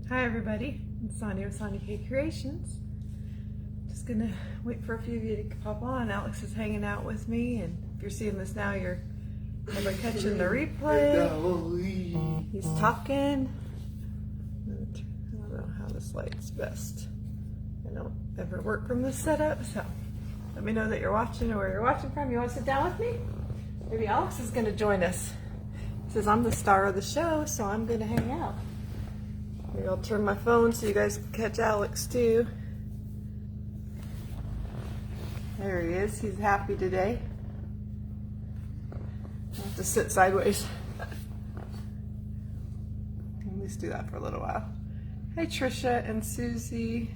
Hi everybody, it's Sonia with Sonia K Creations. Just gonna wait for a few of you to pop on. Alex is hanging out with me, and if you're seeing this now, you're probably catching the replay. He's talking. I don't know how this light's best. I don't ever work from this setup, so let me know that you're watching or where you're watching from. You want to sit down with me? Maybe Alex is gonna join us. He says I'm the star of the show, so I'm gonna hang out. Maybe I'll turn my phone so you guys can catch Alex too. There he is. He's happy today. I'll have to sit sideways. At least do that for a little while. Hi Trisha and Susie.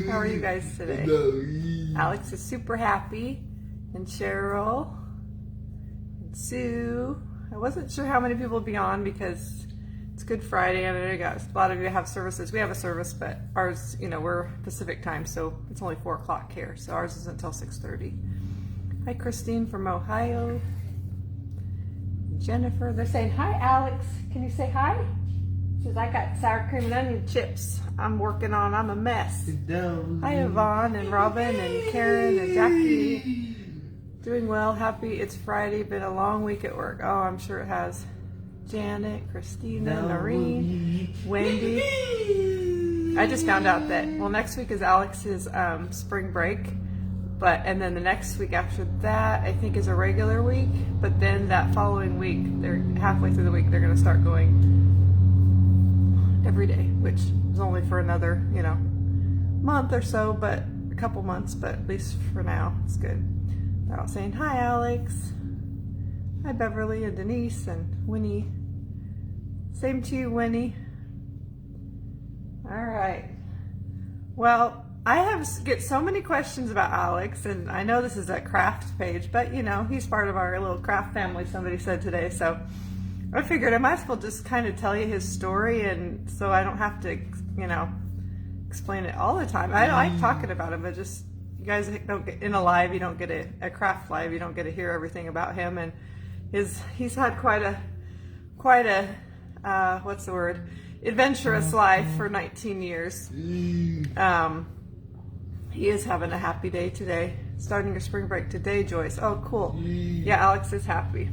How are you guys today? Alex is super happy. And Cheryl. And Sue. I wasn't sure how many people would be on because it's Good Friday, and I know you got a lot of you have services. We have a service, but ours, we're Pacific time, so it's only 4 o'clock here. So ours isn't until 6:30. Hi, Christine from Ohio. Jennifer, they're saying hi, Alex. Can you say hi? She says I got sour cream and onion chips. I'm a mess. Hi, Yvonne and Robin and Karen and Jackie. Doing well, happy. It's Friday. Been a long week at work. Oh, I'm sure it has. Janet, Christina, Noreen, Wendy. I just found out that, next week is Alex's spring break, and then the next week after that, I think, is a regular week, but then that following week, they're halfway through the week, they're going to start going every day, which is only for another, month or so, but a couple months, but at least for now, it's good. They're all saying, hi, Alex. Hi, Beverly and Denise and Winnie. Same to you, Winnie. All right. Well, I get so many questions about Alex, and I know this is a craft page, but he's part of our little craft family, somebody said today. So I figured I might as well just kind of tell you his story, and so I don't have to, explain it all the time. I like talking about him, but just you guys don't get in a live, you don't get a craft live, you don't get to hear everything about him, and he's had quite a what's the word? Adventurous life for 19 years. He is having a happy day today. Starting your spring break today, Joyce. Oh, cool. Yeah, Alex is happy.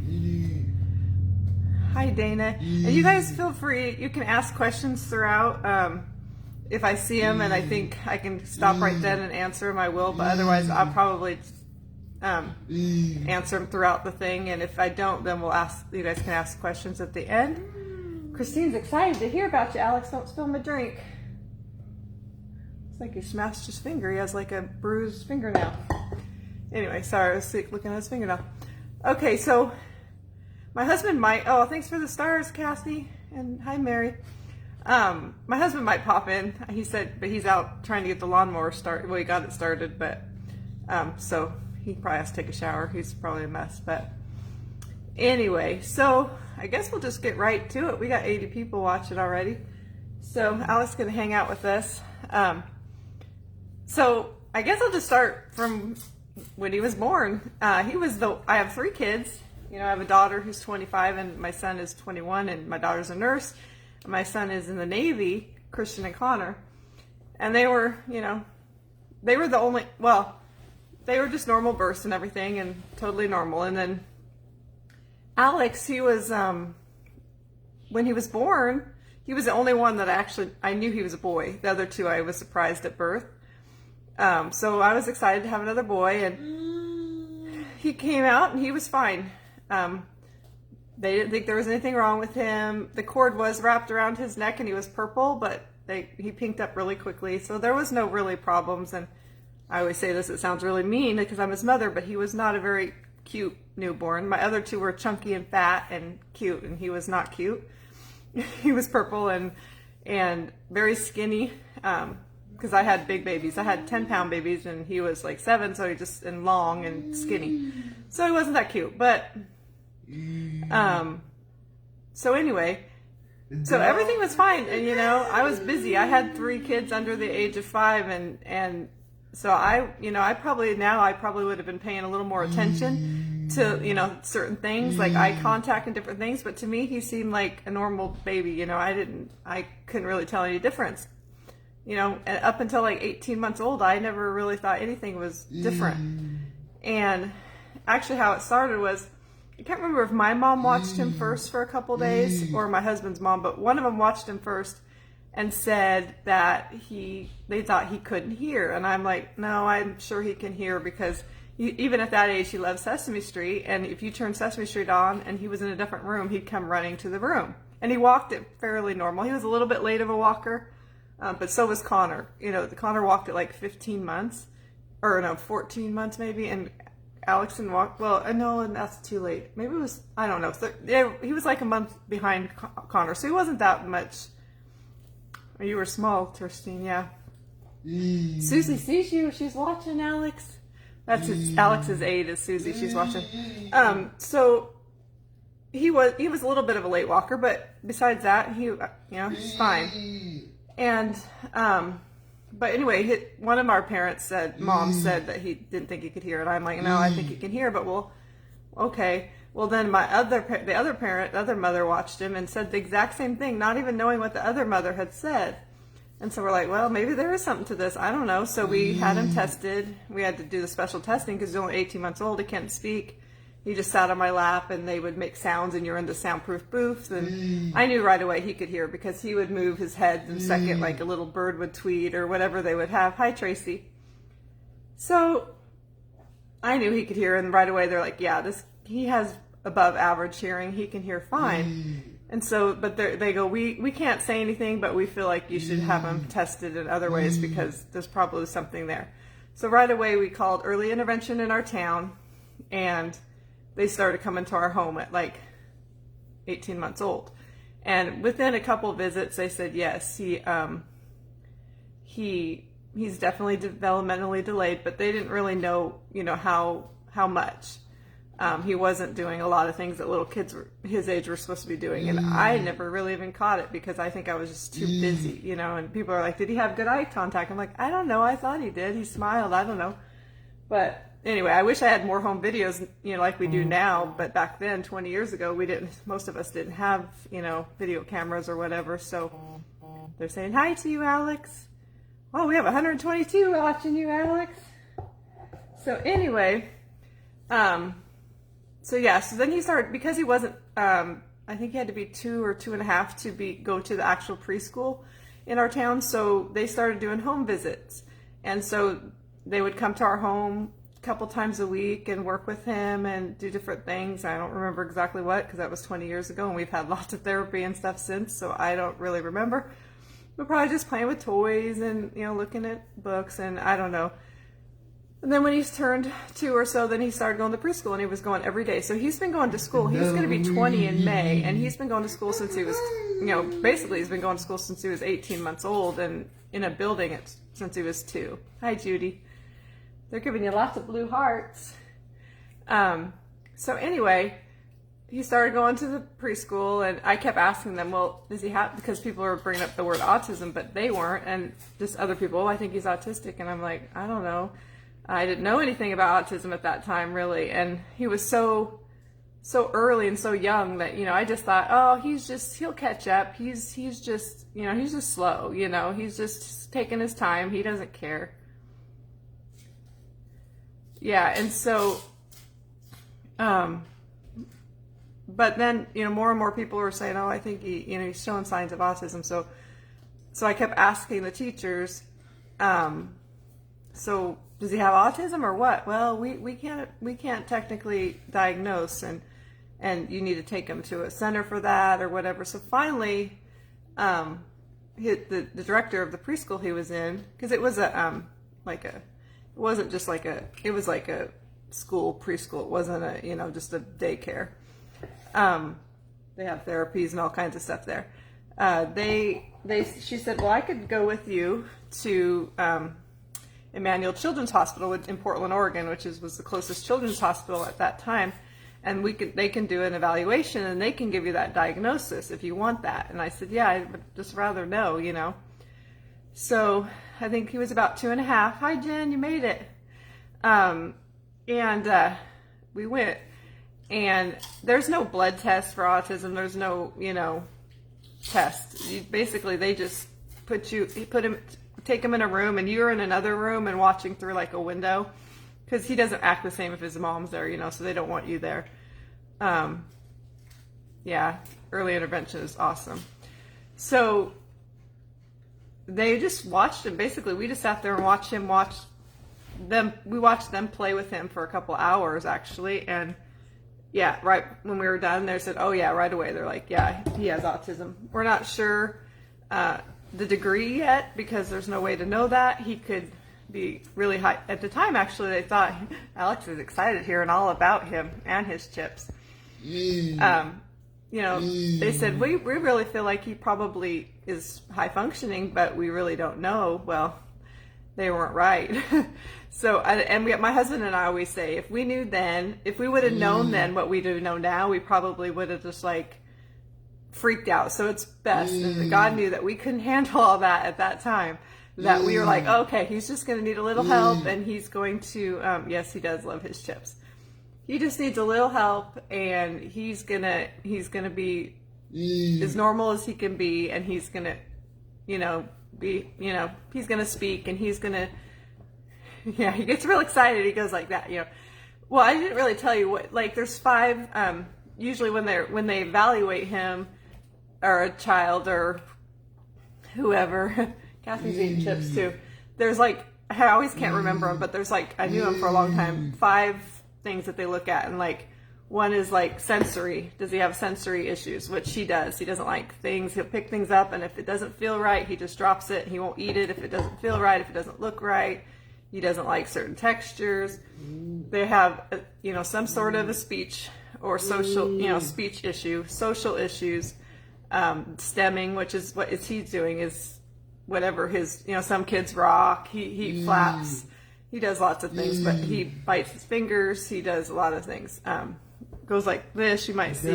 Hi, Dana. And you guys feel free. You can ask questions throughout. If I see them and I think I can stop right then and answer them, I will. But otherwise, I'll probably answer them throughout the thing, and if I don't, then you guys can ask questions at the end. Christine's excited to hear about you, Alex. Don't spill my drink. It's like he smashed his finger. He has like a bruised fingernail. Anyway, sorry, I was looking at his fingernail. Okay, so my husband might, thanks for the stars, Cassie, and hi, Mary. My husband might pop in. He said, but he's out trying to get the lawnmower started. Well, he got it started, but so he probably has to take a shower. He's probably a mess, but anyway, so I guess we'll just get right to it. We got 80 people watching already. So Alex is going to hang out with us. So I guess I'll just start from when he was born. I have 3 kids. I have a daughter who's 25 and my son is 21, and my daughter's a nurse. And my son is in the Navy, Christian and Connor. And they were the only, they were just normal births and everything, and totally normal. And then Alex, he was, when he was born, he was the only one that I knew he was a boy. The other 2, I was surprised at birth. So I was excited to have another boy, and he came out and he was fine. They didn't think there was anything wrong with him. The cord was wrapped around his neck and he was purple, but he pinked up really quickly. So there was no really problems. And I always say this, it sounds really mean because I'm his mother, but he was not a very cute newborn. My other 2 were chunky and fat and cute, and he was not cute. He was purple and very skinny, because I had big babies. I had 10-pound babies, and he was like 7, so and long and skinny. So he wasn't that cute, but so anyway, so everything was fine, and I was busy. I had 3 kids under the age of 5, and so I probably would have been paying a little more attention to, you know, certain things like eye contact and different things, but to me he seemed like a normal baby. You know, I couldn't really tell any difference. You know, and up until like 18 months old, I never really thought anything was different. And actually how it started was, I can't remember if my mom watched him first for a couple days or my husband's mom, but one of them watched him first and said that they thought he couldn't hear. And I'm like, no, I'm sure he can hear, because even at that age, he loves Sesame Street. And if you turn Sesame Street on and he was in a different room, he'd come running to the room. And he walked it fairly normal. He was a little bit late of a walker, but so was Connor. You know, Connor walked at like 15 months, or no, 14 months maybe, and Alex walked, well, no, and that's too late. Maybe it was, I don't know. So, yeah, he was like a month behind Connor, so he wasn't that much. You were small, Kirstine, yeah. Susie sees you. She's watching, Alex. That's Alex's aide is Susie. She's watching. So he was a little bit of a late walker, but besides that, he's fine. And but anyway, one of our parents said, Mom said that he didn't think he could hear, and I'm like, no, I think he can hear, but well, okay. Well, then the other mother watched him and said the exact same thing, not even knowing what the other mother had said. And so we're like, well, maybe there is something to this. I don't know. So we had him tested. We had to do the special testing because he's only 18 months old. He can't speak. He just sat on my lap, and they would make sounds, and you're in the soundproof booths. And I knew right away he could hear, because he would move his head the second like a little bird would tweet or whatever they would have. Hi, Tracy. So I knew he could hear, and right away they're like, yeah, he has above average hearing. He can hear fine. And so, but they go, we can't say anything, but we feel like you should have him tested in other ways, because there's probably something there. So right away we called early intervention in our town, and they started coming to our home at like 18 months old. And within a couple of visits, they said, yes, he's definitely developmentally delayed, but they didn't really know, how much. He wasn't doing a lot of things that little kids his age were supposed to be doing. And I never really even caught it, because I think I was just too busy, and people are like, did he have good eye contact? I'm like, I don't know. I thought he did. He smiled. I don't know. But anyway, I wish I had more home videos, like we do now. But back then, 20 years ago, most of us didn't have, video cameras or whatever. So they're saying hi to you, Alex. Oh, we have 122 watching you, Alex. So anyway, so then he started, because he wasn't, I think he had to be 2 or 2.5 to go to the actual preschool in our town. So they started doing home visits. And so they would come to our home a couple times a week and work with him and do different things. I don't remember exactly what, because that was 20 years ago, and we've had lots of therapy and stuff since, so I don't really remember. But probably just playing with toys and, looking at books, and I don't know. And then when he's turned 2 or so, then he started going to preschool, and he was going every day. So he's been going to school. He's going to be 20 in May, and he's been going to school since he was, basically he's been going to school since he was 18 months old, and in a building since he was 2. Hi, Judy. They're giving you lots of blue hearts. So anyway, he started going to the preschool, and I kept asking them, well, does he have, because people were bringing up the word autism, but they weren't, and just other people, oh, I think he's autistic, and I'm like, I don't know. I didn't know anything about autism at that time, really, and he was so early and so young that, I just thought, oh, he'll catch up. He's just slow, he's just taking his time. He doesn't care. Yeah, and so, but then, more and more people were saying, oh, I think he's showing signs of autism. So I kept asking the teachers, so does he have autism or what? Well, we can't technically diagnose, and you need to take him to a center for that or whatever. So finally, the director of the preschool he was in, because it was it wasn't just it was like a school preschool. It wasn't just a daycare. They have therapies and all kinds of stuff there. She said, well, I could go with you to Emmanuel Children's Hospital in Portland, Oregon, which was the closest children's hospital at that time, and they can do an evaluation, and they can give you that diagnosis if you want that. And I said, yeah, I would just rather know, So I think he was about 2.5. Hi, Jen, you made it. And we went. And there's no blood test for autism. There's no, test. Basically, they just take him in a room, and you're in another room and watching through like a window, because he doesn't act the same if his mom's there, so they don't want you there. Yeah, early intervention is awesome. So they just watched him. Basically, we just sat there and watched them. We watched them play with him for a couple hours, actually. And yeah, right when we were done, they said, oh yeah, right away. They're like, yeah, he has autism. We're not sure the degree yet, because there's no way to know that. He could be really high. At the time, actually, they thought Alex is excited hearing all about him and his chips. They said, we really feel like he probably is high functioning, but we really don't know. Well, they weren't right. So, my husband and I always say, if we knew then, if we would have known then what we do know now, we probably would have just like freaked out. So it's best. And God knew that we couldn't handle all that at that time, that we were like, okay, he's just going to need a little help, and he's going to, yes, he does love his chips. He just needs a little help, and he's gonna be as normal as he can be, and he's gonna, he's gonna speak, and he's gonna, yeah, he gets real excited. He goes like that, Well, I didn't really tell you what, like, there's 5, usually when they evaluate him, or a child, or whoever, Kathy's eating chips too. There's like, I always can't remember them, but there's like, I knew him for a long time, 5 things that they look at, and like one is like sensory. Does he have sensory issues? Which he does. He doesn't like things. He'll pick things up, and if it doesn't feel right, he just drops it. He won't eat it if it doesn't feel right, if it doesn't look right. He doesn't like certain textures. They have some sort of a speech or social speech issue, social issues, stemming, which is what he's doing, is whatever his some kids rock, he flaps. He does lots of things, but he bites his fingers. He does a lot of things. Goes like this, you might see.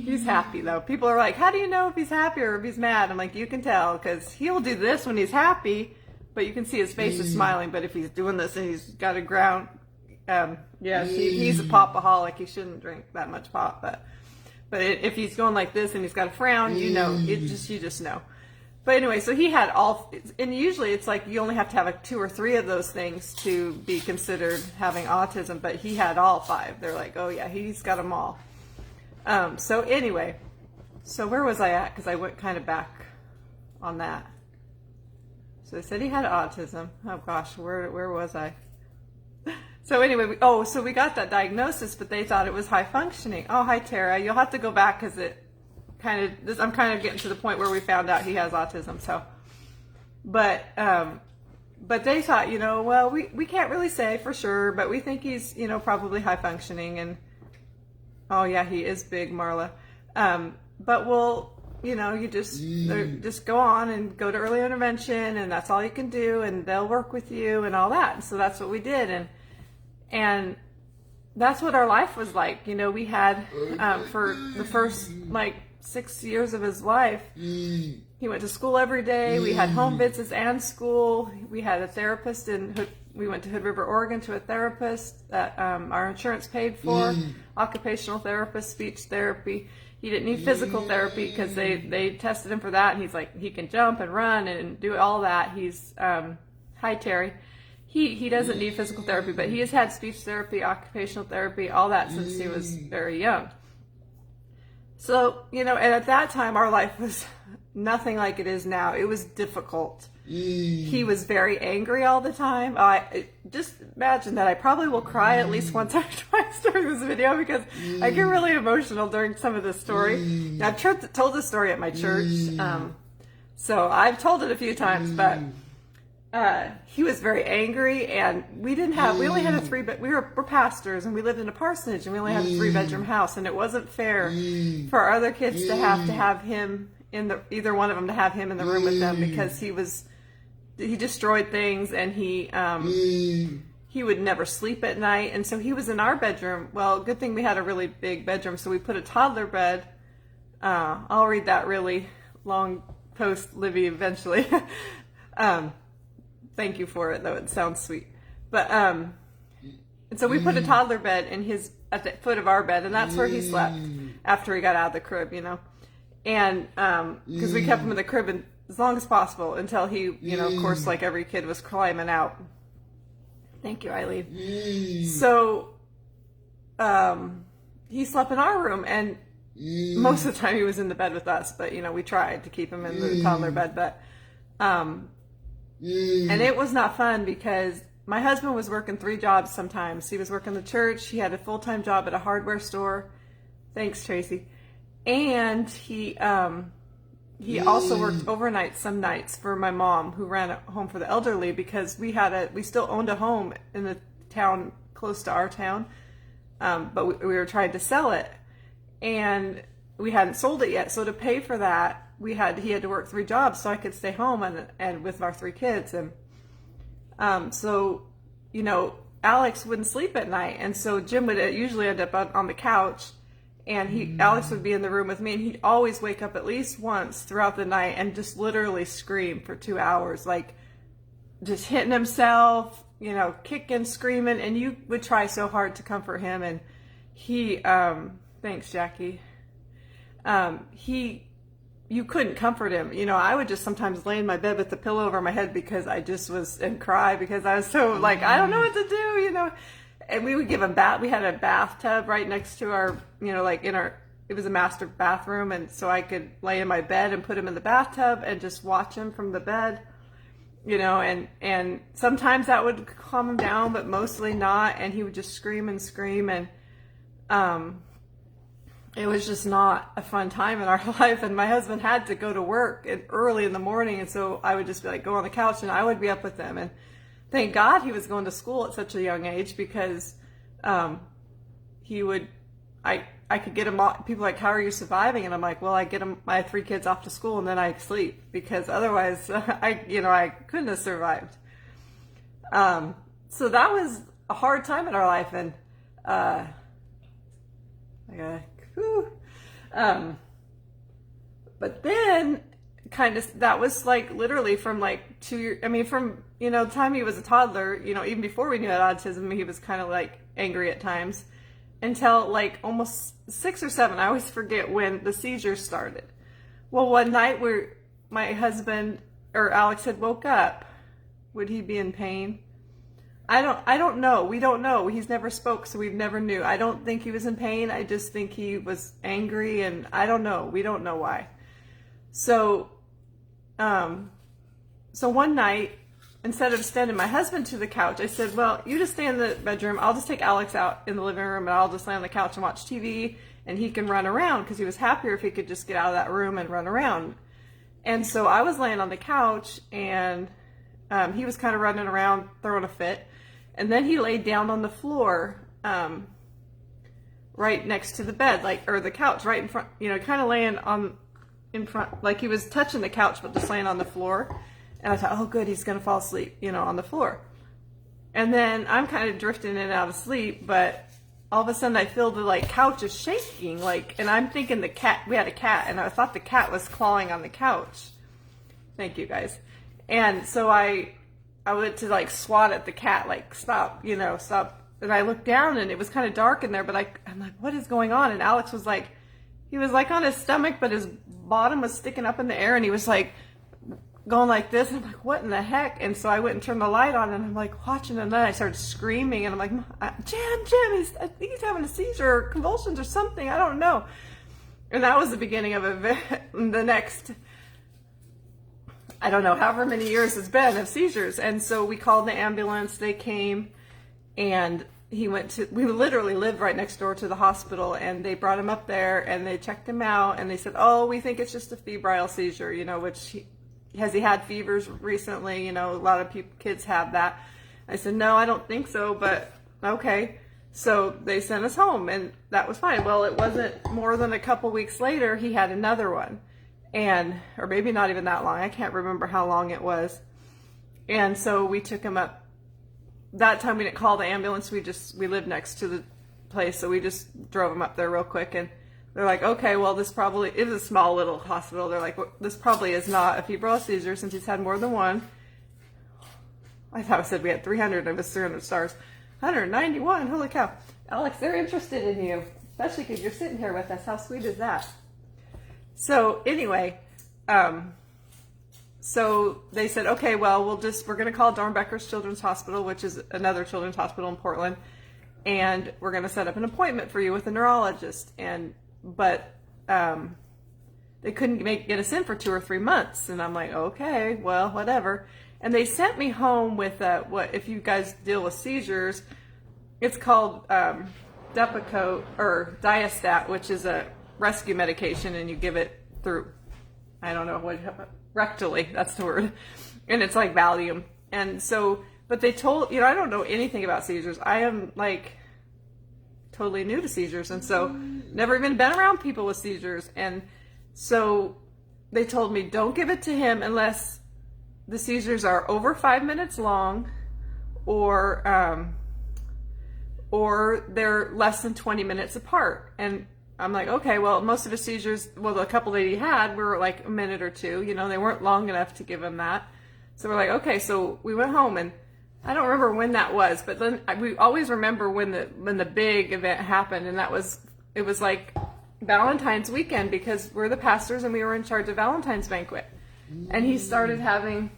He's happy, though. People are like, how do you know if he's happy or if he's mad? I'm like, you can tell, because he'll do this when he's happy, but you can see his face is smiling. But if he's doing this and he's got a ground, he's a popaholic. He shouldn't drink that much pop. But if he's going like this and he's got a frown, you just know. But anyway, so he had all, and usually it's like you only have to have 2 or 3 of those things to be considered having autism, but he had all 5. They're like, oh yeah, he's got them all. So anyway, so where was I at? Because I went kind of back on that. So they said he had autism. Oh gosh, where was I? So anyway, so we got that diagnosis, but they thought it was high functioning. Oh, hi Tara, you'll have to go back because I'm kind of getting to the point where we found out he has autism. So, but they thought, well, we can't really say for sure, but we think he's, probably high functioning. And oh yeah, he is big, Marla. But we'll, you just go on and go to early intervention, and that's all you can do, and they'll work with you and all that. And so that's what we did, and that's what our life was like. We had for the first 6 years of his life, he went to school every day. We had home visits and school. We had a therapist, and we went to Hood River, Oregon, to a therapist that our insurance paid for. Occupational therapist, speech therapy. He didn't need physical therapy because they tested him for that, and he's like, he can jump and run and do all that. He's hi Terry. He doesn't need physical therapy, but he has had speech therapy, occupational therapy, all that since he was very young. So, and at that time, our life was nothing like it is now. It was difficult. He was very angry all the time. Just imagine that. I probably will cry at least once or twice during this video, because I get really emotional during some of this story. I've told this story at my church, so I've told it a few times, but he was very angry, and we only had we're pastors, and we lived in a parsonage, and we only had a 3-bedroom house, and it wasn't fair for our other kids to have him either one of them to have him in the room with them, because he destroyed things, and he would never sleep at night, and so he was in our bedroom. Well, good thing we had a really big bedroom, so we put a toddler bed. I'll read that really long post, Livy, eventually. Thank you for it, though. It sounds sweet. But And so we put a toddler bed at the foot of our bed, and that's where he slept after he got out of the crib, And because we kept him in the crib as long as possible until he, of course, like every kid, was climbing out. Thank you, Eileen. So he slept in our room, and most of the time he was in the bed with us, but we tried to keep him in the toddler bed. But and it was not fun because my husband was working 3 jobs sometimes. He was working the church. He had a full-time job at a hardware store. Thanks, Tracy. And he also worked overnight some nights for my mom, who ran a home for the elderly, because we still owned a home in the town close to our town, but we were trying to sell it, and we hadn't sold it yet. So to pay for that, he had to work 3 jobs so I could stay home and with our 3 kids. And so Alex wouldn't sleep at night, and so Jim would usually end up on the couch. And Alex would be in the room with me, and he'd always wake up at least once throughout the night and just literally scream for 2 hours, like just hitting himself, kicking, screaming. And you would try so hard to comfort him. And he, thanks, Jackie. You couldn't comfort him. I would just sometimes lay in my bed with the pillow over my head because I just and cry because I was so like, I don't know what to do, And we would give him we had a bathtub right next to our, it was a master bathroom. And so I could lay in my bed and put him in the bathtub and just watch him from the bed, and sometimes that would calm him down, but mostly not. And he would just scream and scream. And, it was just not a fun time in our life. And my husband had to go to work early in the morning. And so I would just be like, go on the couch, and I would be up with him. And thank God he was going to school at such a young age, because I could get him off. People are like, how are you surviving? And I'm like, well, I get my 3 kids off to school, and then I sleep, because otherwise I couldn't have survived. So that was a hard time in our life. And but then that was like literally from like 2 years. I mean, from the time he was a toddler, even before we knew he had autism, he was kind of like angry at times, until like almost 6 or 7. I always forget when the seizures started. Well, one night my husband or Alex had woke up. Would he be in pain? I don't know. We don't know. He's never spoke, so we've never knew. I don't think he was in pain. I just think he was angry, and I don't know. We don't know why. So one night, instead of sending my husband to the couch, I said, well, you just stay in the bedroom. I'll just take Alex out in the living room, and I'll just lay on the couch and watch TV, and he can run around, because he was happier if he could just get out of that room and run around. And so I was laying on the couch, and he was kind of running around, throwing a fit. And then he laid down on the floor, right next to the bed, or the couch, right in front, kind of laying in front, like he was touching the couch, but just laying on the floor. And I thought, oh, good, he's going to fall asleep, on the floor. And then I'm kind of drifting in and out of sleep, but all of a sudden I feel the couch is shaking, and I'm thinking we had a cat, and I thought the cat was clawing on the couch. Thank you, guys. And so I went to swat at the cat, stop, stop. And I looked down, and it was kind of dark in there, but I'm like, what is going on? And Alex was he was on his stomach, but his bottom was sticking up in the air, and he was going like this. And I'm like, what in the heck? And so I went and turned the light on, and I'm watching, and then I started screaming, and I'm like, Jim, I think he's having a seizure or convulsions or something. I don't know. And that was the beginning of the next, I don't know, however many years it's been of seizures. And so we called the ambulance. They came, and we literally lived right next door to the hospital, and they brought him up there, and they checked him out, and they said, oh, we think it's just a febrile seizure, which has he had fevers recently? A lot of kids have that. I said, no, I don't think so, but okay. So they sent us home, and that was fine. Well, it wasn't more than a couple weeks later, he had another one. Or maybe not even that long. I can't remember how long it was. And so we took him up. That time we didn't call the ambulance. We lived next to the place, so we just drove him up there real quick. And they're like, okay, well, it was a small little hospital. They're like, well, this probably is not a febrile seizure since he's had more than one. I thought I said we had 300. It was 300 stars. 191, holy cow. Alex, they're interested in you, especially because you're sitting here with us. How sweet is that? So anyway, so they said, okay, well, we're going to call Dornbeckers Children's Hospital, which is another children's hospital in Portland, and we're going to set up an appointment for you with a neurologist. But they couldn't get us in for 2 or 3 months, and I'm like, okay, well, whatever. And they sent me home with what, if you guys deal with seizures, it's called Depakote or Diastat, which is a rescue medication, and you give it through, I don't know what, rectally, that's the word, and it's like Valium. And so, but they told, I don't know anything about seizures. I am like totally new to seizures, and so never even been around people with seizures. And so they told me, don't give it to him unless the seizures are over 5 minutes long, or they're less than 20 minutes apart. And I'm like, okay, well, most of his seizures, well, the couple that he had were like a minute or two, they weren't long enough to give him that. So we're like, okay, so we went home, and I don't remember when that was, but then we always remember when the big event happened, and it was like Valentine's weekend, because we're the pastors and we were in charge of Valentine's banquet. And he started having,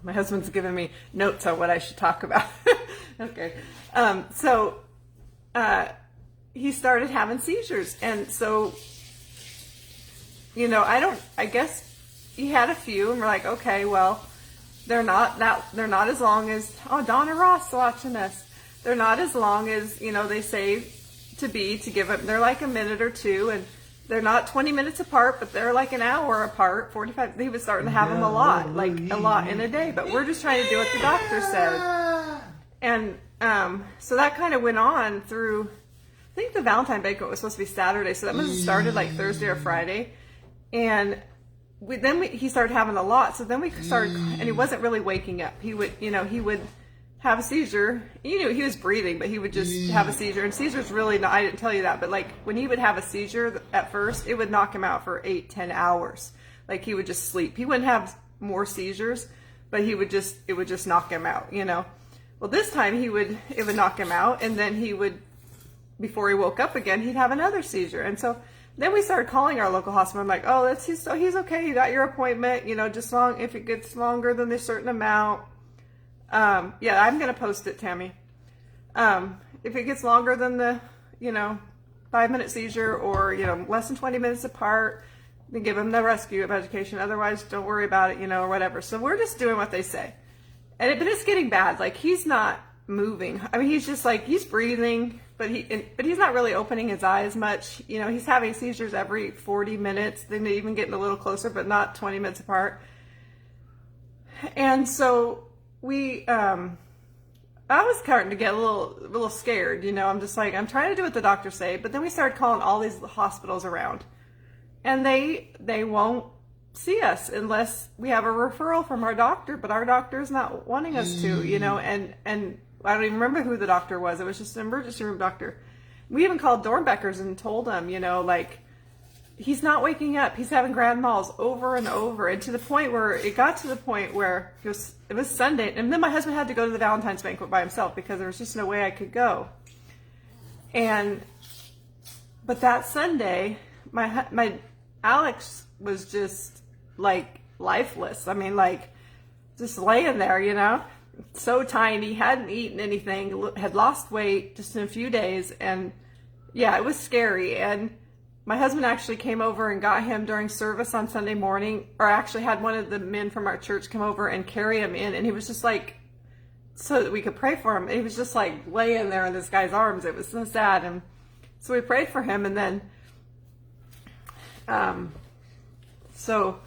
my husband's giving me notes on what I should talk about. Okay. So he started having seizures. And so, I guess he had a few, and we're like, okay, well, they're not as long as, Donna Ross watching us. They're not as long as, they say to give them. They're like a minute or two, and they're not 20 minutes apart, but they're like an hour apart, 45. He was starting to have them a lot in a day, but we're just trying to do what the doctor said. And so that kind of went on through, I think the Valentine banquet was supposed to be Saturday, so that must have started like Thursday or Friday. And he started having a lot, so then we started, and he wasn't really waking up. He would have a seizure. He was breathing, but he would just have a seizure. And seizures really, I didn't tell you that, but like when he would have a seizure at first, it would knock him out for 8-10 hours. Like he would just sleep. He wouldn't have more seizures, but it would just knock him out, Well, this time it would knock him out, and then before he woke up again, he'd have another seizure. And so then we started calling our local hospital. I'm like, oh, he's okay. You got your appointment, just if it gets longer than a certain amount. Yeah, I'm going to post it, Tammy. If it gets longer than the, 5-minute seizure, or, less than 20 minutes apart, then give him the rescue medication. Otherwise, don't worry about it, or whatever. So we're just doing what they say. But it's getting bad. Like, he's not moving. I mean, he's just like, he's breathing, but he's not really opening his eyes much. He's having seizures every 40 minutes. Then they even getting a little closer, but not 20 minutes apart. And so I was starting to get a little scared, I'm just like, I'm trying to do what the doctors say, but then we started calling all these hospitals around, and they won't see us unless we have a referral from our doctor, but our doctor is not wanting us to, and I don't even remember who the doctor was. It was just an emergency room doctor. We even called Dornbeckers and told them, he's not waking up. He's having grand mals over and over, and it got to the point where it was Sunday, and then my husband had to go to the Valentine's banquet by himself because there was just no way I could go. But that Sunday, my Alex was just like lifeless. I mean, like just laying there, so tiny, hadn't eaten anything, had lost weight just in a few days, and yeah, it was scary. And my husband actually came over and got him during service on Sunday morning, or actually had one of the men from our church come over and carry him in, and he was just like, so that we could pray for him. He was just like laying there in this guy's arms. It was so sad. And so we prayed for him, and then so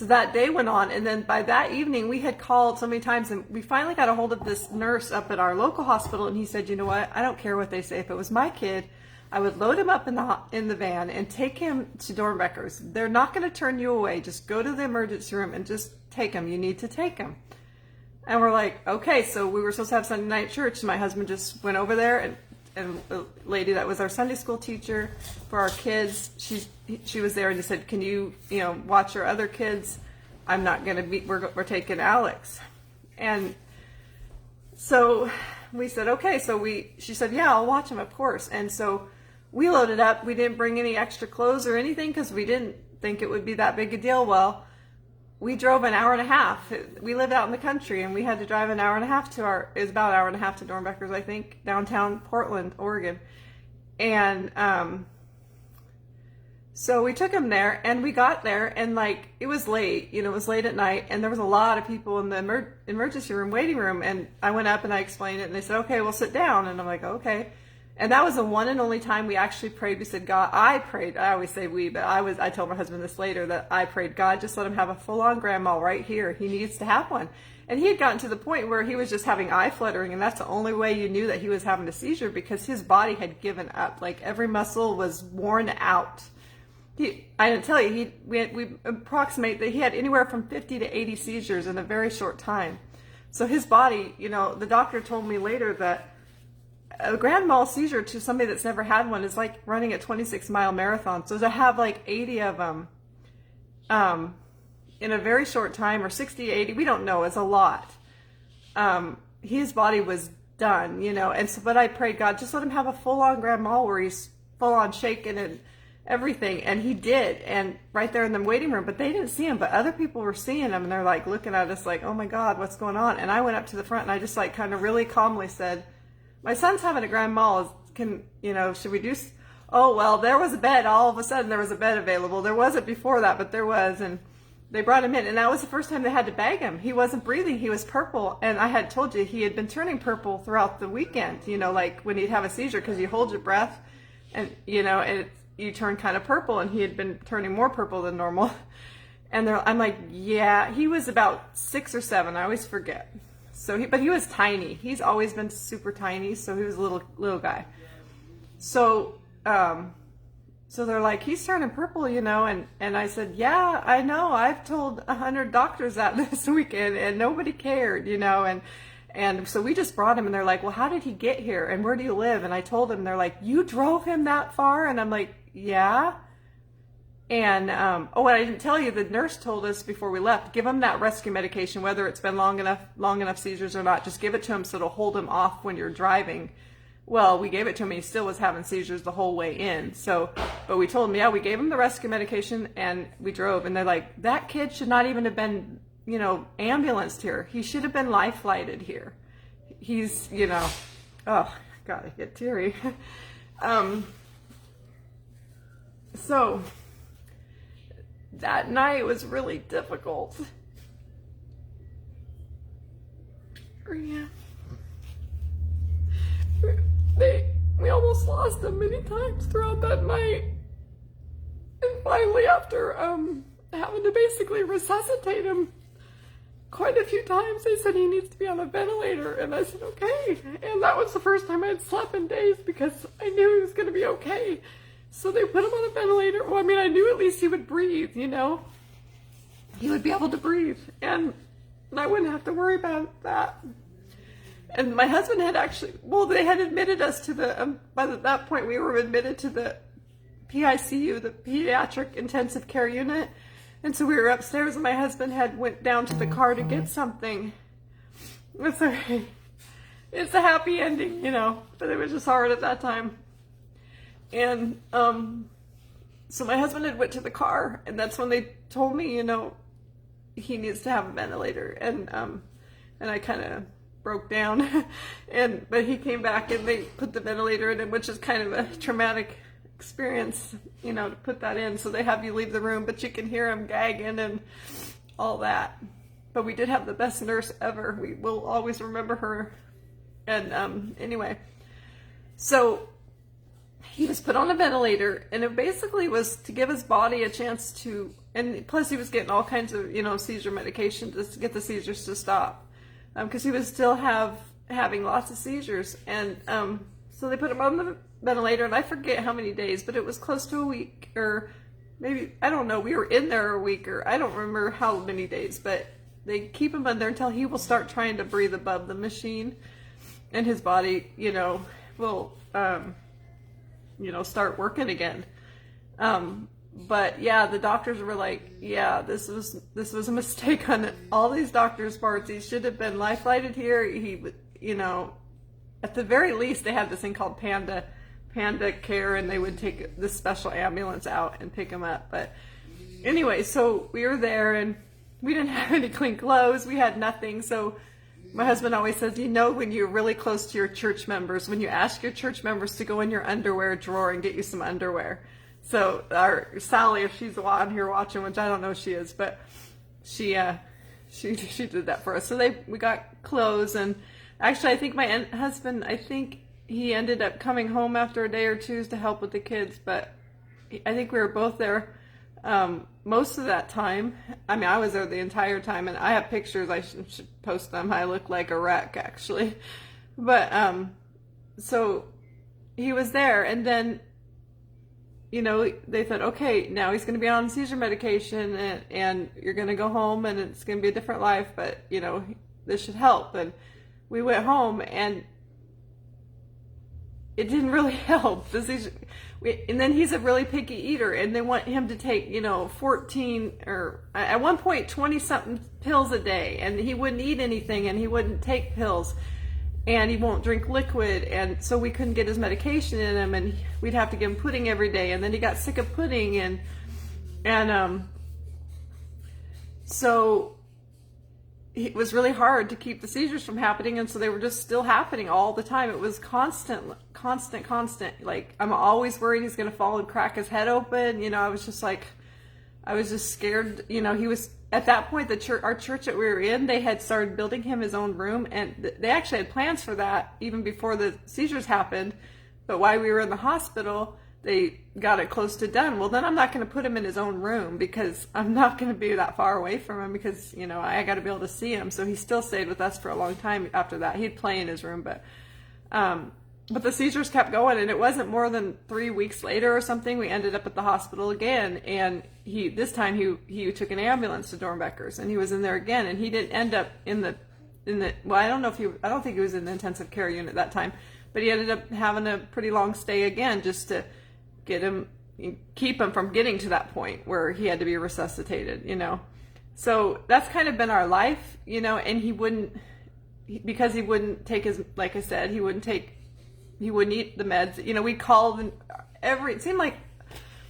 that day went on, and then by that evening we had called so many times, and we finally got a hold of this nurse up at our local hospital, and he said, you know what, I don't care what they say. If it was my kid, I would load him up in the van and take him to Dornbeckers. They're not going to turn you away. Just go to the emergency room and just take him. You need to take him. And we're like, okay. So we were supposed to have Sunday night church, and my husband just went over there, and the lady that was our Sunday school teacher for our kids, she was there, and he said, can you watch our other kids? I'm not going to be, we're taking Alex. And so we said, okay. So she said, yeah, I'll watch him, of course. And so we loaded up. We didn't bring any extra clothes or anything because we didn't think it would be that big a deal. Well, we drove an hour and a half. We live out in the country, and we had to drive an hour and a half it was about an hour and a half to Dornbeckers, I think, downtown Portland, Oregon. And so we took him there, and we got there, and like, it was late, it was late at night, and there was a lot of people in the emergency room, waiting room, and I went up and I explained it, and they said, okay, we'll sit down. And I'm like, okay. And that was the one and only time we actually prayed. We said, God, I prayed. I always say we, but I told my husband this later, that I prayed, God, just let him have a full-on grand mal right here. He needs to have one. And he had gotten to the point where he was just having eye fluttering, and that's the only way you knew that he was having a seizure, because his body had given up. Like, every muscle was worn out. I didn't tell you, we approximate that he had anywhere from 50 to 80 seizures in a very short time. So his body, the doctor told me later that a grand mal seizure to somebody that's never had one is like running a 26-mile marathon. So to have like 80 of them in a very short time, or 60, 80, we don't know, it's a lot. His body was done, and so, but I prayed, God, just let him have a full-on grand mal where he's full-on shaking and everything. And he did, and right there in the waiting room, but they didn't see him, but other people were seeing him, and they're like looking at us like, oh my God, what's going on? And I went up to the front, and I just like kind of really calmly said, my son's having a grand mal. Should we do? Oh, well, there was a bed. All of a sudden, there was a bed available. There wasn't before that, but there was. And they brought him in. And that was the first time they had to bag him. He wasn't breathing. He was purple. And I had told you he had been turning purple throughout the weekend, like when he'd have a seizure, because you hold your breath and, you turn kind of purple. And he had been turning more purple than normal. And I'm like, yeah, he was about 6 or 7. I always forget. But he was tiny. He's always been super tiny, so he was a little guy. So they're like, he's turning purple, and I said, yeah, I know. I've told 100 doctors that this weekend, and nobody cared, and so we just brought him, and they're like, well, how did he get here, and where do you live? And I told them, they're like, you drove him that far? And I'm like, yeah. And, and I didn't tell you, the nurse told us before we left, give him that rescue medication, whether it's been long enough seizures or not, just give it to him so it'll hold him off when you're driving. Well, we gave it to him, and he still was having seizures the whole way in. But we told him, yeah, we gave him the rescue medication, and we drove. And they're like, that kid should not even have been, ambulanced here. He should have been life flighted here. He's, oh, God, I get teary. So that night was really difficult. Yeah. We almost lost him many times throughout that night. And finally, after having to basically resuscitate him quite a few times, they said he needs to be on a ventilator. And I said, okay. And that was the first time I'd slept in days, because I knew he was going to be okay. So they put him on a ventilator. Well, I knew at least he would breathe, He would be able to breathe. And I wouldn't have to worry about that. And my husband had they had admitted us to by that point we were admitted to the PICU, the Pediatric Intensive Care Unit. And so we were upstairs, and my husband went down to the car to get something. It's okay. It's a happy ending, but it was just hard at that time. And so my husband went to the car, and that's when they told me, he needs to have a ventilator. And I kind of broke down, but he came back, and they put the ventilator in him, which is kind of a traumatic experience, to put that in. So they have you leave the room, but you can hear him gagging and all that. But we did have the best nurse ever. We will always remember her. And anyway, so he was put on a ventilator, and it basically was to give his body a chance to, and plus he was getting all kinds of, seizure medication just to get the seizures to stop, because he was still having lots of seizures. And so they put him on the ventilator, and I forget how many days, but it was close to a week, or maybe, I don't know, we were in there a week, or I don't remember how many days, but they keep him in there until he will start trying to breathe above the machine, and his body, will, start working again. But yeah, the doctors were like, yeah, this was a mistake on all these doctors' parts. He should have been life flighted here. He, you know, at the very least, they had this thing called Panda Care, and they would take this special ambulance out and pick him up. But anyway, so we were there, and we didn't have any clean clothes. We had nothing. So my husband always says, you know, when you're really close to your church members, when you ask your church members to go in your underwear drawer and get you some underwear. So our Sally, if she's on here watching, which I don't know if she is, but she did that for us. So we got clothes, and actually I think my husband, I think he ended up coming home after a day or two to help with the kids, but I think we were both there most of that time. I mean, I was there the entire time, and I have pictures. I should post them. I look like a wreck, actually. But so he was there, and then, you know, they said, okay, now he's going to be on seizure medication, and you're going to go home, and it's going to be a different life, but, you know, this should help. And we went home, and it didn't really help. And then he's a really picky eater, and they want him to take, you know, 14 or at one point 20-something pills a day, and he wouldn't eat anything, and he wouldn't take pills, and he won't drink liquid, and so we couldn't get his medication in him, and we'd have to give him pudding every day, and then he got sick of pudding, and so it was really hard to keep the seizures from happening, and so they were just still happening all the time. It was constant. Like, I'm always worried he's going to fall and crack his head open. You know, I was just scared. You know, he was, at that point, our church that we were in, they had started building him his own room, and they actually had plans for that even before the seizures happened. But while we were in the hospital, they got it close to done. Well, then I'm not going to put him in his own room, because I'm not going to be that far away from him, because, you know, I got to be able to see him. So he still stayed with us for a long time after that. He'd play in his room, but the seizures kept going, and it wasn't more than 3 weeks later or something, we ended up at the hospital again, and this time he took an ambulance to Dornbeckers, and he was in there again, and he didn't end up in the well, I don't think he was in the intensive care unit that time, but he ended up having a pretty long stay again, just to keep him from getting to that point where he had to be resuscitated, you know. So that's kind of been our life, you know, and because he wouldn't take his, like I said, he wouldn't eat the meds. You know, we called it seemed like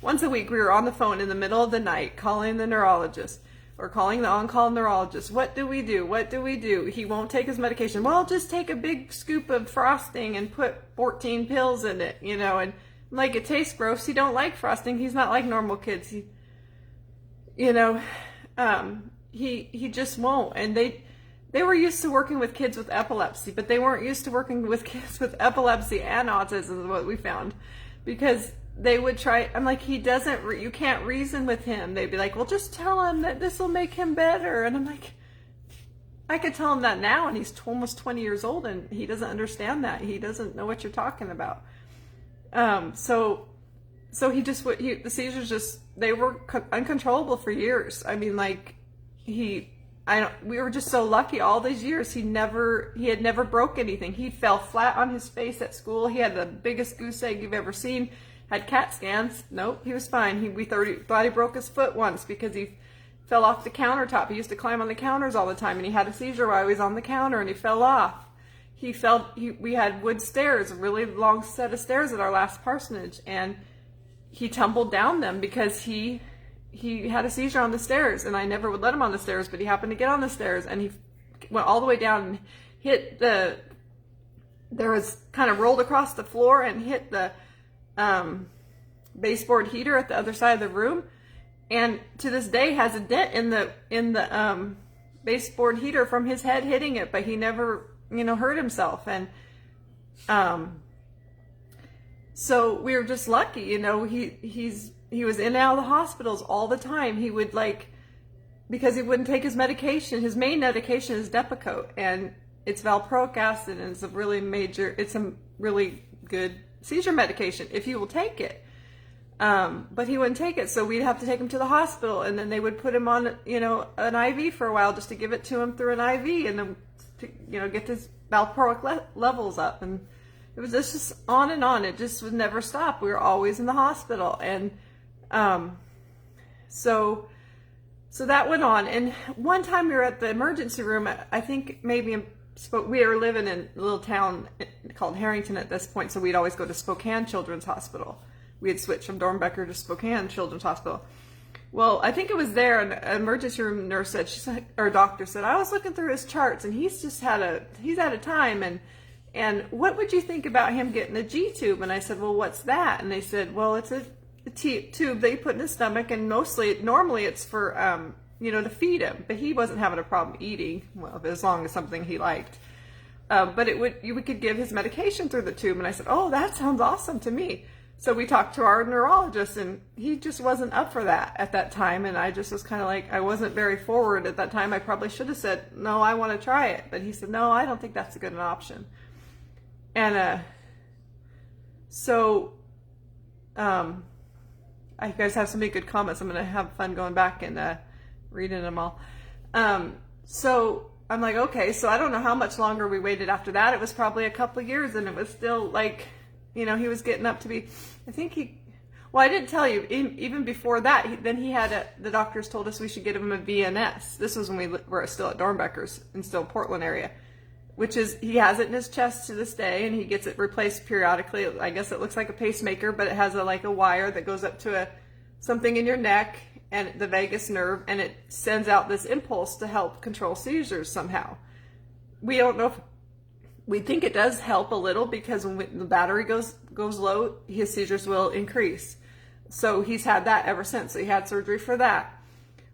once a week we were on the phone in the middle of the night calling the neurologist or calling the on-call neurologist. What do we do? What do we do? He won't take his medication. Well, just take a big scoop of frosting and put 14 pills in it, you know, and like, it tastes gross. He don't like frosting. He's not like normal kids. He just won't. And they were used to working with kids with epilepsy, but they weren't used to working with kids with epilepsy and autism, is what we found, because they would try. I'm like, you can't reason with him. They'd be like, well, just tell him that this will make him better. And I'm like, I could tell him that now, and he's almost 20 years old, and he doesn't understand that. He doesn't know what you're talking about. So the seizures they were uncontrollable for years. I mean, like, we were just so lucky all these years. He had never broke anything. He fell flat on his face at school. He had the biggest goose egg you've ever seen. Had CAT scans. Nope, he was fine. We thought he broke his foot once because he fell off the countertop. He used to climb on the counters all the time, and he had a seizure while he was on the counter, and he fell off. We had wood stairs, a really long set of stairs at our last parsonage, and he tumbled down them because he had a seizure on the stairs, and I never would let him on the stairs, but he happened to get on the stairs, and he went all the way down and kind of rolled across the floor and hit the baseboard heater at the other side of the room, and to this day has a dent in the baseboard heater from his head hitting it, but he never hurt himself. And so we were just lucky, he was in and out of the hospitals all the time. He would, because he wouldn't take his medication. His main medication is Depakote, and it's valproic acid, and it's a really good seizure medication if you will take it. But he wouldn't take it, so we'd have to take him to the hospital, and then they would put him on, an IV for a while just to give it to him through an IV, and then to, get his valproic levels up. And it was just on and on. It just would never stop. We were always in the hospital. And So that went on. And one time we were at the emergency room, I think maybe we were living in a little town called Harrington at this point, so we'd always go to Spokane Children's Hospital. We had switched from Dornbecker to Spokane Children's Hospital. Well, I think it was there, an emergency room nurse said, or doctor said, I was looking through his charts, and he's had a time, and what would you think about him getting a G-tube? And I said, well, what's that? And they said, well, it's a tube they put in his stomach, and normally it's for to feed him, but he wasn't having a problem eating, well, as long as something he liked. But we could give his medication through the tube. And I said, oh, that sounds awesome to me. So we talked to our neurologist, and he just wasn't up for that at that time. And I just was kind of like, I wasn't very forward at that time. I probably should have said, no, I want to try it. But he said, no, I don't think that's a good an option. And you guys have so many good comments. I'm going to have fun going back and reading them all. So I'm like, okay, so I don't know how much longer we waited after that. It was probably a couple of years, and it was still like, he was getting up to be, I didn't tell you, even before that, then he had the doctors told us we should get him a VNS. This was when we were still at Dornbecker's in still Portland area, which is, he has it in his chest to this day, and he gets it replaced periodically. I guess it looks like a pacemaker, but it has a wire that goes up to something in your neck and the vagus nerve, and it sends out this impulse to help control seizures somehow. We don't know if we think it does help a little, because when the battery goes low, his seizures will increase. So he's had that ever since. So he had surgery for that.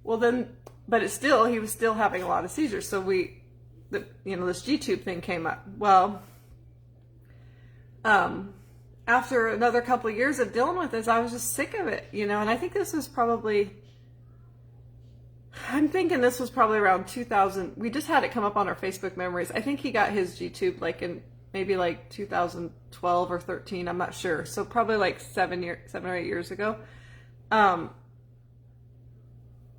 Well then, but he was still having a lot of seizures. So this G-tube thing came up. Well, after another couple of years of dealing with this, I was just sick of it, and I think I'm thinking this was probably around 2000. We just had it come up on our Facebook memories. I think he got his G-tube in maybe 2012 or 13. I'm not sure. So probably 7 or 8 years ago.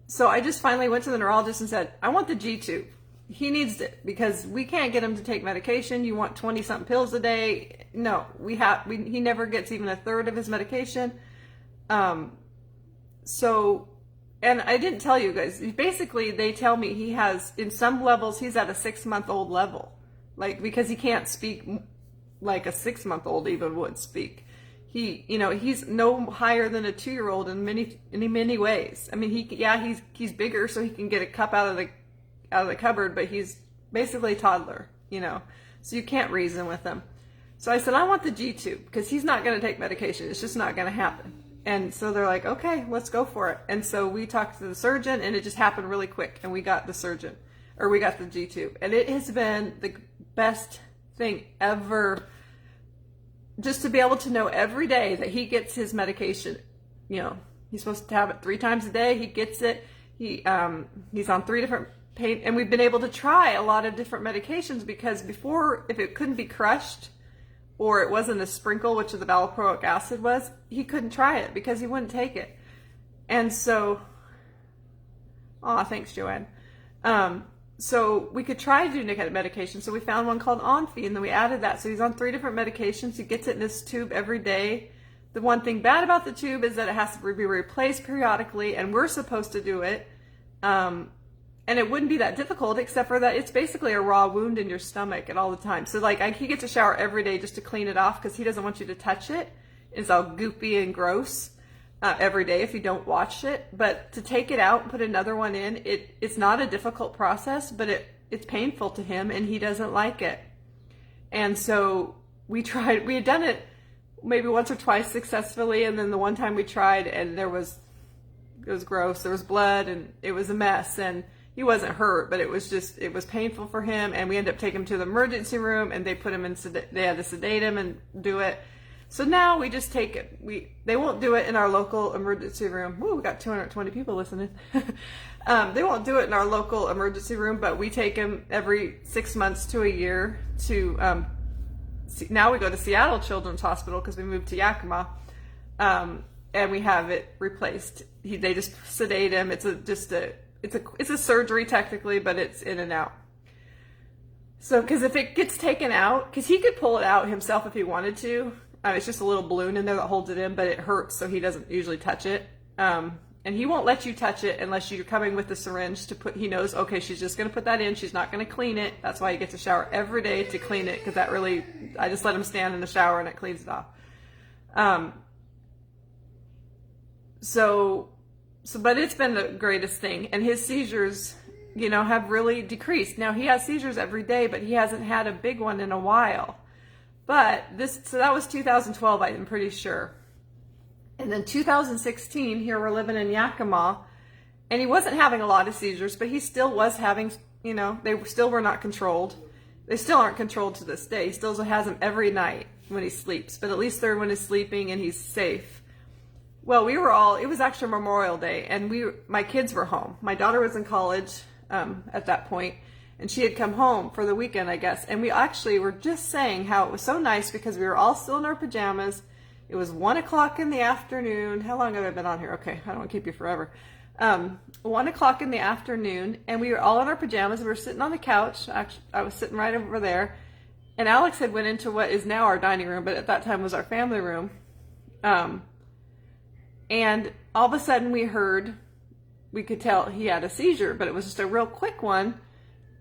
So I just finally went to the neurologist and said, I want the G-tube. He needs it, because we can't get him to take medication. You want 20 something pills a day? No, he never gets even a third of his medication. And I didn't tell you guys, basically they tell me he has, in some levels, he's at a 6-month-old level. Because he can't speak like a 6-month-old even would speak. He's no higher than a 2-year-old in many ways. I mean, he's bigger, so he can get a cup out of the cupboard, but he's basically a toddler, so you can't reason with him. So I said, I want the G-tube, because he's not going to take medication. It's just not going to happen. And so they're like, okay, let's go for it. And so we talked to the surgeon, and it just happened really quick, and we got the G-tube. And it has been the best thing ever, just to be able to know every day that he gets his medication. He's supposed to have it 3 times a day. He gets it. He's on 3 different pain, and we've been able to try a lot of different medications, because before, if it couldn't be crushed, or it wasn't a sprinkle, which the valproic acid was, he couldn't try it because he wouldn't take it. And so, thanks, Joanne. So we could try to do medication. So we found one called Onfi, and then we added that. So he's on 3 different medications. He gets it in this tube every day. The one thing bad about the tube is that it has to be replaced periodically, and we're supposed to do it. And it wouldn't be that difficult, except for that it's basically a raw wound in your stomach at all the time. So he gets a shower every day just to clean it off, because he doesn't want you to touch it. It's all goopy and gross every day if you don't wash it. But to take it out and put another one in, it's not a difficult process, but it's painful to him, and he doesn't like it. And so we had done it maybe once or twice successfully, and then the one time we tried, and it was gross. There was blood, and it was a mess, and he wasn't hurt, but it was painful for him. And we ended up taking him to the emergency room, and they put him in, they had to sedate him and do it. So now we just take it. They won't do it in our local emergency room. Woo, we got 220 people listening. They won't do it in our local emergency room, but we take him every 6 months to a year to, now we go to Seattle Children's Hospital, because we moved to Yakima. And we have it replaced. They just sedate him. It's a surgery technically, but it's in and out. So, because if it gets taken out, because he could pull it out himself if he wanted to. It's just a little balloon in there that holds it in, but it hurts, so he doesn't usually touch it. And And he won't let you touch it unless you're coming with the syringe to put, he knows, okay, she's just going to put that in. She's not going to clean it. That's why he gets a shower every day to clean it, because that really, I just let him stand in the shower and it cleans it off. But it's been the greatest thing. And his seizures, you know, have really decreased. Now, he has seizures every day, but he hasn't had a big one in a while. But so that was 2012, I'm pretty sure. And then 2016, here we're living in Yakima, and he wasn't having a lot of seizures, but he still was having, you know, they still were not controlled. They still aren't controlled to this day. He still has them every night when he sleeps, but at least they're when he's sleeping and he's safe. Well, it was actually Memorial Day, and my kids were home. My daughter was in college at that point, and she had come home for the weekend, I guess. And we actually were just saying how it was so nice because we were all still in our pajamas. It was 1 o'clock in the afternoon. How long have I been on here? Okay, I don't want to keep you forever. 1 o'clock in the afternoon, and we were all in our pajamas. We were sitting on the couch. Actually, I was sitting right over there. And Alex had went into what is now our dining room, but at that time was our family room. And all of a sudden we could tell he had a seizure, but it was just a real quick one.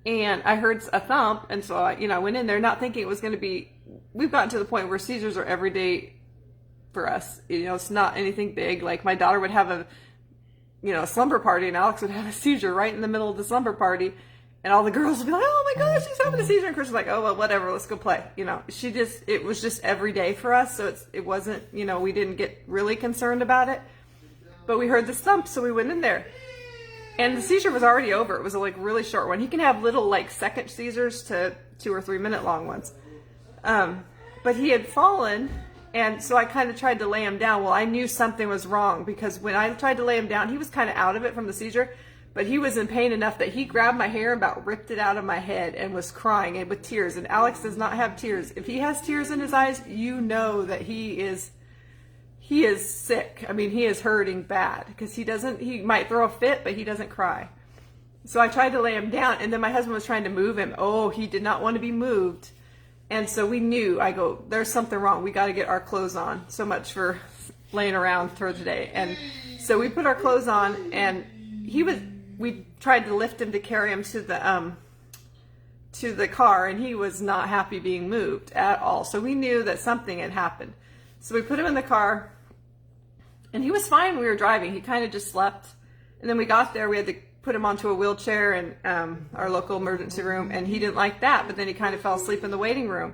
And I heard a thump, and so I went in there not thinking it was going to be, we've gotten to the point where seizures are every day for us. You know, it's not anything big. Like my daughter would have a slumber party, and Alex would have a seizure right in the middle of the slumber party, and all the girls would be like, oh my gosh, she's having a seizure, and Chris was like, oh well, whatever, let's go play. You know, it was just every day for us, so it wasn't, you know, we didn't get really concerned about it, but we heard the thump, so we went in there, and the seizure was already over. It was a really short one. He can have little second seizures to 2 or 3 minute long ones, but he had fallen. And so I kind of tried to lay him down. Well, I knew something was wrong, because when I tried to lay him down, he was kind of out of it from the seizure, but he was in pain enough that he grabbed my hair and about ripped it out of my head and was crying and with tears. And Alex does not have tears. If he has tears in his eyes, you know that he is sick. I mean, he is hurting bad, because he might throw a fit, but he doesn't cry. So I tried to lay him down, and then my husband was trying to move him. Oh, he did not want to be moved. And so we knew, I go, there's something wrong. We got to get our clothes on. So much for laying around for today. And so we put our clothes on, and we tried to lift him to carry him to the car, and he was not happy being moved at all. So we knew that something had happened. So we put him in the car, and he was fine when we were driving. He kind of just slept. And then we got there, we had to put him onto a wheelchair in our local emergency room, and he didn't like that, but then he kind of fell asleep in the waiting room.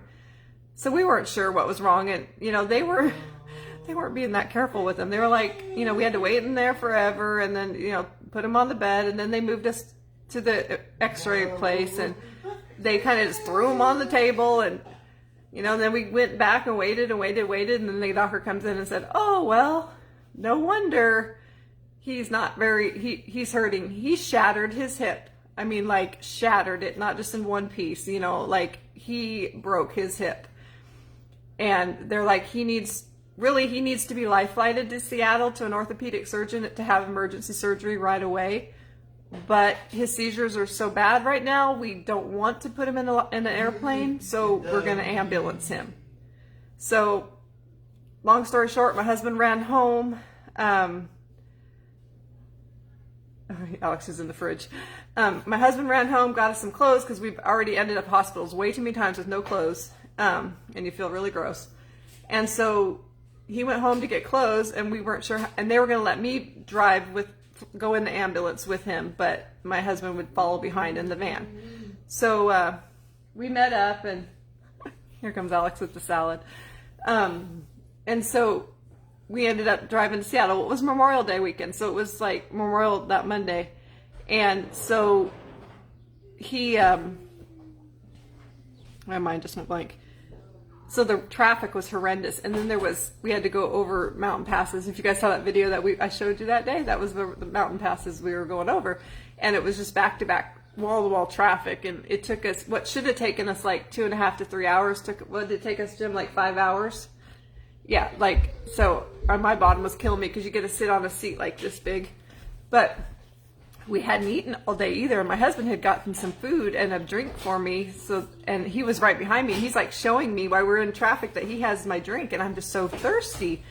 So we weren't sure what was wrong, and they weren't being that careful with him. They were like, we had to wait in there forever, and then put him on the bed, and then they moved us to the x-ray place, and they kind of just threw him on the table, and then we went back and waited, and then the doctor comes in and said, oh well, no wonder he's hurting. He shattered his hip. I mean, shattered it, not just in one piece, he broke his hip. And they're like, he needs to be life flighted to Seattle to an orthopedic surgeon to have emergency surgery right away. But his seizures are so bad right now, we don't want to put him in an airplane, so we're going to ambulance him. So, long story short, my husband ran home. Alex is in the fridge. My husband ran home, got us some clothes, because we've already ended up hospitals way too many times with no clothes, and you feel really gross. And so he went home to get clothes, and we weren't sure, and they were going to let me go in the ambulance with him, but my husband would follow behind in the van. So we met up, and here comes Alex with the salad. And so we ended up driving to Seattle. It was Memorial Day weekend, so it was Memorial that Monday. And so my mind just went blank. So the traffic was horrendous, and then we had to go over mountain passes. If you guys saw that video that I showed you that day, that was the mountain passes we were going over, and it was just back-to-back, wall-to-wall traffic, and it took us, what should have taken us 2.5 to 3 hours, what did it take us, Jim, 5 hours? Yeah, so my bottom was killing me, because you get to sit on a seat this big, but we hadn't eaten all day either, and my husband had gotten some food and a drink for me, and he was right behind me, and he's showing me while we're in traffic that he has my drink, and I'm just so thirsty.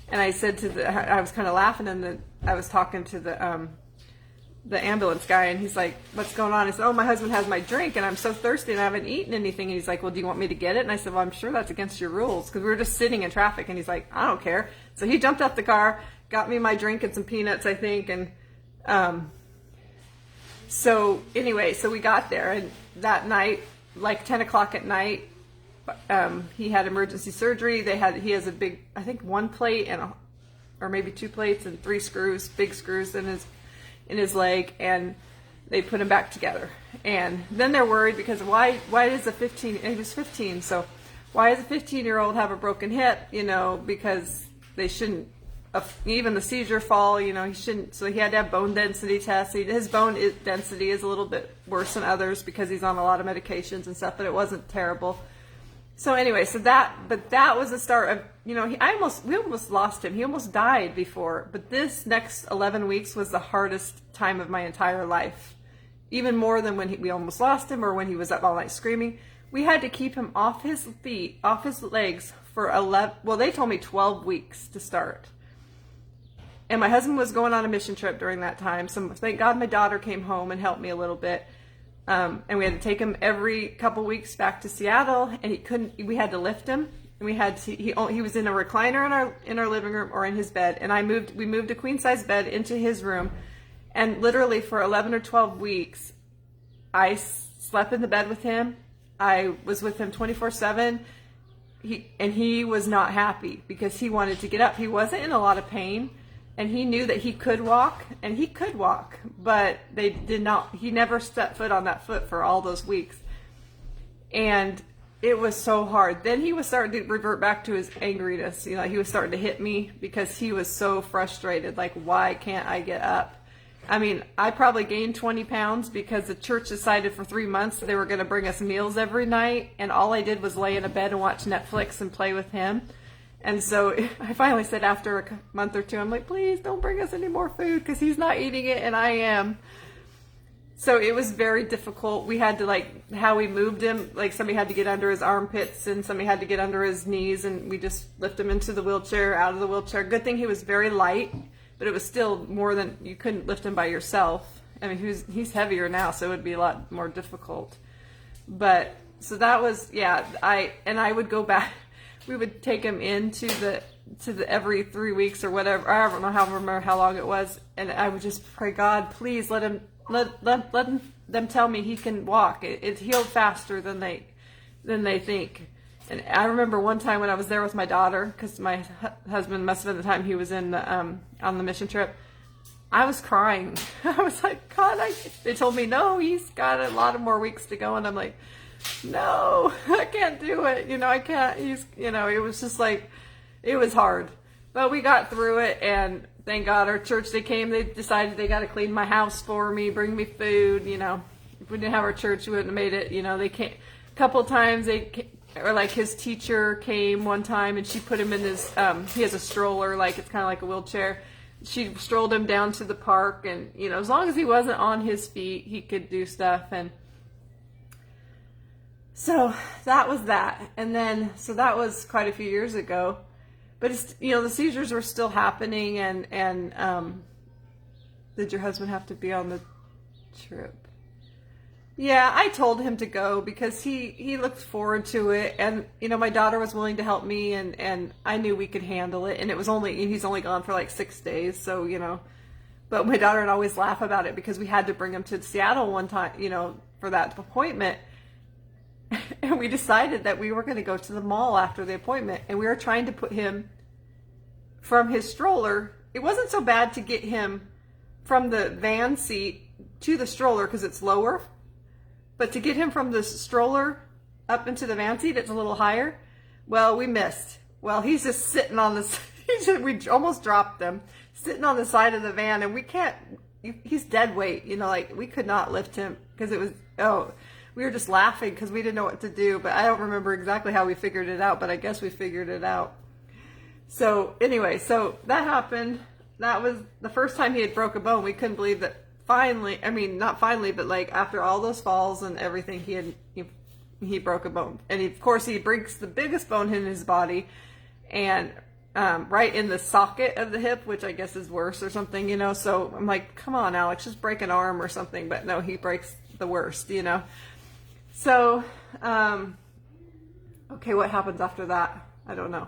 And I said I was kind of laughing, and I was talking to the ambulance guy, and he's like, "What's going on?" I said, "Oh, my husband has my drink, and I'm so thirsty, and I haven't eaten anything." And he's like, "Well, do you want me to get it?" And I said, "Well, I'm sure that's against your rules," because we were just sitting in traffic. And he's like, "I don't care." So he jumped out the car, got me my drink and some peanuts, I think, and so anyway, so we got there, and that night, like 10 o'clock at night, he had emergency surgery. He has a big, I think, one plate or maybe two plates and 3 screws, big screws in his leg, and they put him back together. And then they're worried because why does he was 15, so why does a 15-year-old have a broken hip? Because they shouldn't, even the seizure fall, he shouldn't, so he had to have bone density tests. His bone density is a little bit worse than others because he's on a lot of medications and stuff, but it wasn't terrible. So anyway, that was the start of, we almost lost him. He almost died before, but this next 11 weeks was the hardest time of my entire life. Even more than when we almost lost him or when he was up all night screaming. We had to keep him off his feet, off his legs for 11, well, they told me 12 weeks to start. And my husband was going on a mission trip during that time. So thank God my daughter came home and helped me a little bit. And we had to take him every couple weeks back to Seattle, and we had to lift him. And he was in a recliner in our living room or in his bed. And we moved a queen size bed into his room. And literally for 11 or 12 weeks, I slept in the bed with him. I was with him 24/7. He was not happy because he wanted to get up. He wasn't in a lot of pain. And he knew that he could walk, but he never stepped foot on that foot for all those weeks. And it was so hard. Then he was starting to revert back to his angriness. He was starting to hit me because he was so frustrated. Like, why can't I get up? I mean, I probably gained 20 pounds because the church decided for 3 months they were going to bring us meals every night. And all I did was lay in a bed and watch Netflix and play with him. And so I finally said after a month or two, I'm like, please don't bring us any more food because he's not eating it and I am. So it was very difficult. We had to, how we moved him, somebody had to get under his armpits and somebody had to get under his knees, and we just lift him into the wheelchair, out of the wheelchair. Good thing he was very light, but it was still more than, you couldn't lift him by yourself. I mean, he's heavier now, so it would be a lot more difficult. But, so that was, I would go back. We would take him into the every 3 weeks or whatever. I don't remember how long it was, and I would just pray, God, please let them tell me he can walk. It healed faster than they think. And I remember one time when I was there with my daughter, because my husband must have been the time he was in on the mission trip. I was crying. I was like, God, they told me no, he's got a lot of more weeks to go, and I'm like, no, I can't do it. I can't. It was just it was hard, but we got through it. And thank God our church, they decided they got to clean my house for me, bring me food. If we didn't have our church, we wouldn't have made it. They came a couple of times. His teacher came one time and she put him in his, he has a stroller, it's kind of like a wheelchair. She strolled him down to the park, and, as long as he wasn't on his feet, he could do stuff. And so that was that. And then, so that was quite a few years ago, but it's, the seizures were still happening. And did your husband have to be on the trip? Yeah, I told him to go because he looked forward to it. And, my daughter was willing to help me, and I knew we could handle it. And he's only gone for 6 days. So, but my daughter would always laugh about it because we had to bring him to Seattle one time, for that appointment. And we decided that we were going to go to the mall after the appointment, and we were trying to put him from his stroller. It wasn't so bad to get him from the van seat to the stroller because it's lower, but to get him from the stroller up into the van seat, it's a little higher. Well, we missed. Well, he's just sitting on this. We almost dropped him, sitting on the side of the van, and we can't. He's dead weight, we could not lift him because it was. We were just laughing because we didn't know what to do, but I don't remember exactly how we figured it out, but I guess we figured it out. So anyway, so that happened. That was the first time he had broke a bone. We couldn't believe that finally, not finally, but after all those falls and everything, he broke a bone. And of course he breaks the biggest bone in his body. And right in the socket of the hip, which I guess is worse or something, you know. So I'm like, come on, Alex, just break an arm or something. But no, he breaks the worst, you know. So, okay, what happens after that? I don't know.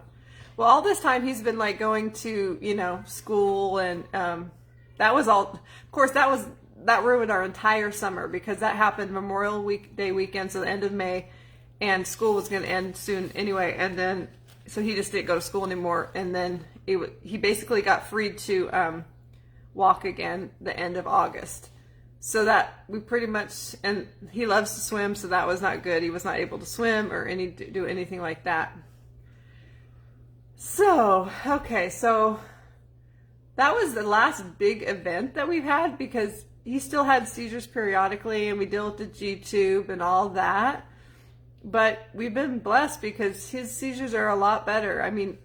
Well, all this time he's been like going to, you know, school, and that was all, of course, that ruined our entire summer, because that happened Memorial Day weekend, so the end of May, and school was going to end soon anyway. And then, so he just didn't go to school anymore. And then he basically got freed to walk again the end of August. So that we pretty much, and he loves to swim, so that was not good. He was not able to swim or do anything like that. So, okay, so that was the last big event that we've had, because he still had seizures periodically, and we deal with the G-tube and all that. But we've been blessed because his seizures are a lot better. I mean,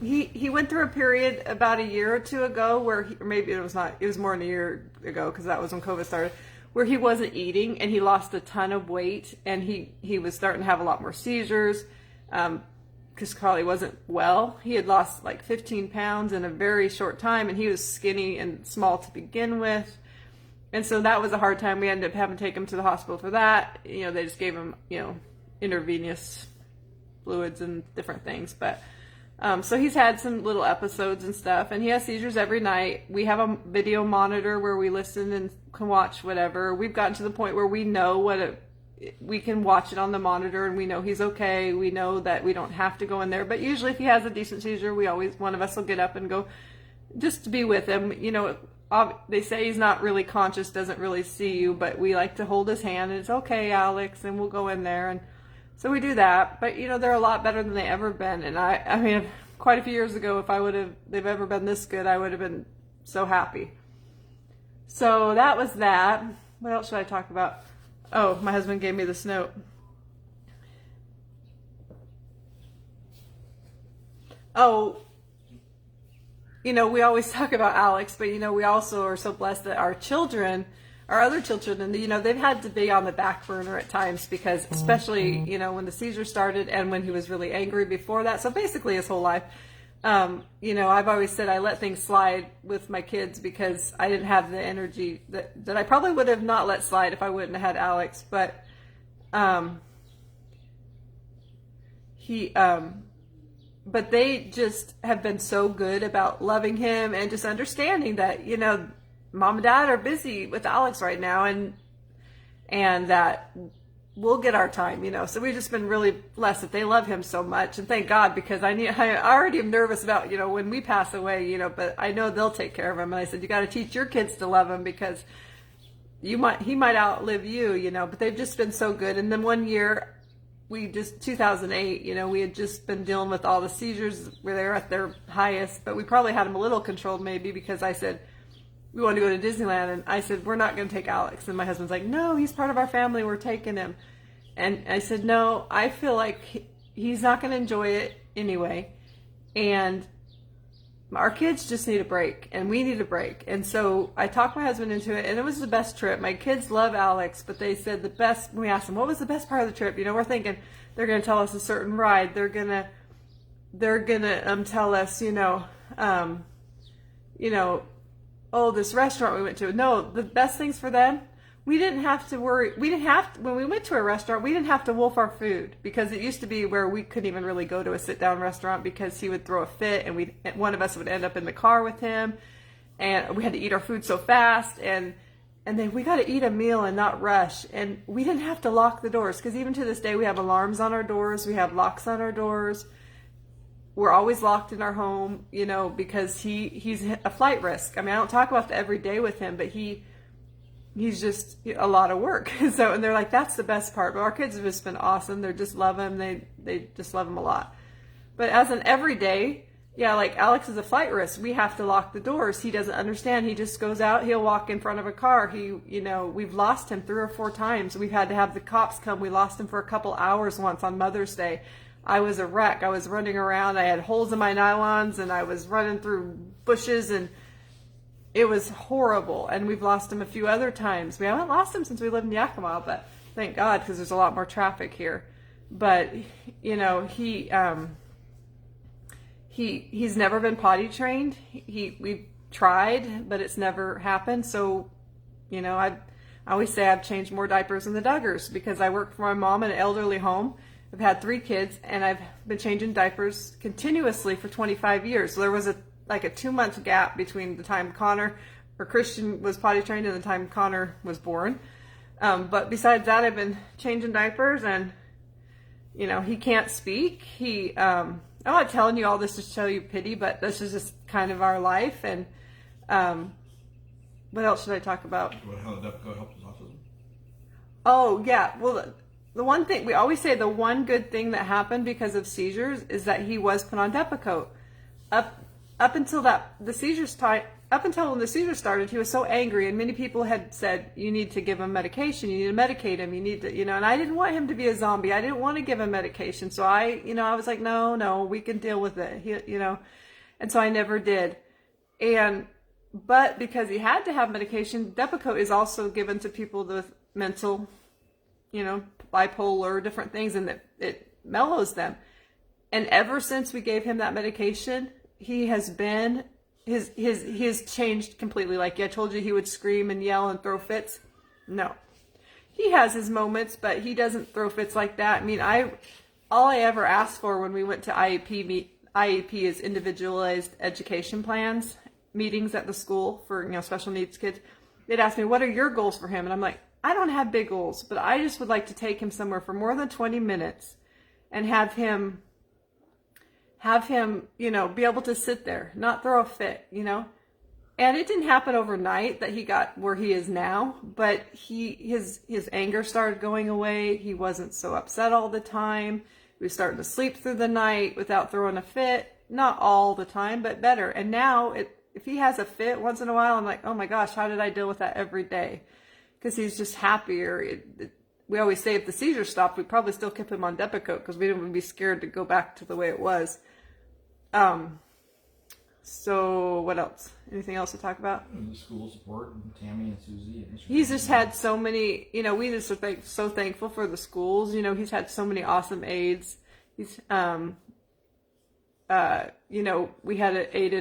he went through a period about a year or two ago where or maybe it was more than a year ago, because that was when COVID started, where he wasn't eating and he lost a ton of weight, and he was starting to have a lot more seizures because Carly wasn't well. He had lost like 15 pounds in a very short time, and he was skinny and small to begin with. And so that was a hard time. We ended up having to take him to the hospital for that. You know, they just gave him, you know, intravenous fluids and different things. But so he's had some little episodes and stuff, and he has seizures every night. We have a video monitor where we listen and can watch whatever. We've gotten to the point where we know we can watch it on the monitor, and we know he's okay. We know that we don't have to go in there. But usually if he has a decent seizure, one of us will get up and go just to be with him. You know, they say he's not really conscious, doesn't really see you, but we like to hold his hand, and it's okay, Alex, and we'll go in there. And so we do that. But, you know, they're a lot better than they ever been. And I mean, quite a few years ago, if they've ever been this good, I would have been so happy. So that was that. What else should I talk about? Oh, my husband gave me this note. Oh, you know, we always talk about Alex, but, you know, we also are so blessed that our other children, and, you know, they've had to be on the back burner at times, because especially, you know, when the seizure started and when he was really angry before that. So basically his whole life, you know, I've always said I let things slide with my kids because I didn't have the energy that I probably would have not let slide if I wouldn't have had Alex. But but they just have been so good about loving him and just understanding that, you know, mom and dad are busy with Alex right now, and that we'll get our time, you know. So we've just been really blessed that they love him so much, and thank God, because I already am nervous about, you know, when we pass away, you know, but I know they'll take care of him. And I said, you got to teach your kids to love him, because he might outlive you, you know. But they've just been so good. And then one year, 2008, you know, we had just been dealing with all the seizures where they were at their highest, but we probably had them a little controlled maybe, because I said, we wanted to go to Disneyland, and I said, we're not going to take Alex. And my husband's like, no, he's part of our family, we're taking him. And I said, no, I feel like he's not going to enjoy it anyway. And our kids just need a break, and we need a break. And so I talked my husband into it, and it was the best trip. My kids love Alex, but they said when we asked them, what was the best part of the trip? You know, we're thinking they're going to tell us a certain ride. They're going to tell us, you know, oh, this restaurant we went to. No, the best things for them, we didn't have to worry. When we went to a restaurant, we didn't have to wolf our food, because it used to be where we couldn't even really go to a sit-down restaurant because he would throw a fit, and one of us would end up in the car with him, and we had to eat our food so fast, and then we got to eat a meal and not rush. And we didn't have to lock the doors, because even to this day, we have alarms on our doors. We have locks on our doors. We're always locked in our home, you know, because he's a flight risk. I mean, I don't talk about the every day with him, but he's just a lot of work. So, and they're like, that's the best part. But our kids have just been awesome. They just love him. They just love him a lot. But as an everyday, yeah, like Alex is a flight risk. We have to lock the doors. He doesn't understand. He just goes out. He'll walk in front of a car. We've lost him 3 or 4 times. We've had to have the cops come. We lost him for a couple hours once on Mother's Day. I was a wreck. I was running around. I had holes in my nylons, and I was running through bushes, and it was horrible. And we've lost him a few other times. We haven't lost him since we lived in Yakima, but thank God, because there's a lot more traffic here. But, you know, he he's never been potty trained. We tried, but it's never happened. So, you know, I always say I've changed more diapers than the Duggars because I work for my mom in an elderly home. I've had 3 kids, and I've been changing diapers continuously for 25 years. So there was a 2-month gap between the time Connor or Christian was potty trained and the time Connor was born. But besides that, I've been changing diapers, and you know, he can't speak. I'm not telling you all this to show you pity, but this is just kind of our life. And what else should I talk about? How Depakote helped with autism. Oh yeah, well, the one thing we always say, the one good thing that happened because of seizures is that he was put on Depakote. Up until when the seizures started, he was so angry, and many people had said, you need to give him medication, you need to medicate him, you need to, you know, and I didn't want him to be a zombie. I didn't want to give him medication. So I was like, no, we can deal with it, you know, and so I never did. But because he had to have medication, Depakote is also given to people with mental, you know, bipolar, different things, and it mellows them. And ever since we gave him that medication, he has been, he's changed completely. Like I told you, he would scream and yell and throw fits. No, he has his moments, but he doesn't throw fits like that. I mean, all I ever asked for when we went to IEP is individualized education plans, meetings at the school for, you know, special needs kids. They'd ask me, what are your goals for him? And I'm like, I don't have big goals, but I just would like to take him somewhere for more than 20 minutes and have him, you know, be able to sit there, not throw a fit, you know. And it didn't happen overnight that he got where he is now, but his anger started going away. He wasn't so upset all the time. He was starting to sleep through the night without throwing a fit. Not all the time, but better. And now if he has a fit once in a while, I'm like, oh my gosh, how did I deal with that every day? Because he's just happier. We always say if the seizure stopped, we'd probably still keep him on Depakote because we didn't be scared to go back to the way it was. So what else? Anything else to talk about? And the school support, and Tammy and Susie. And he's just had so many, you know, we just are so thankful for the schools. You know, he's had so many awesome aides. He's, you know, we had an aide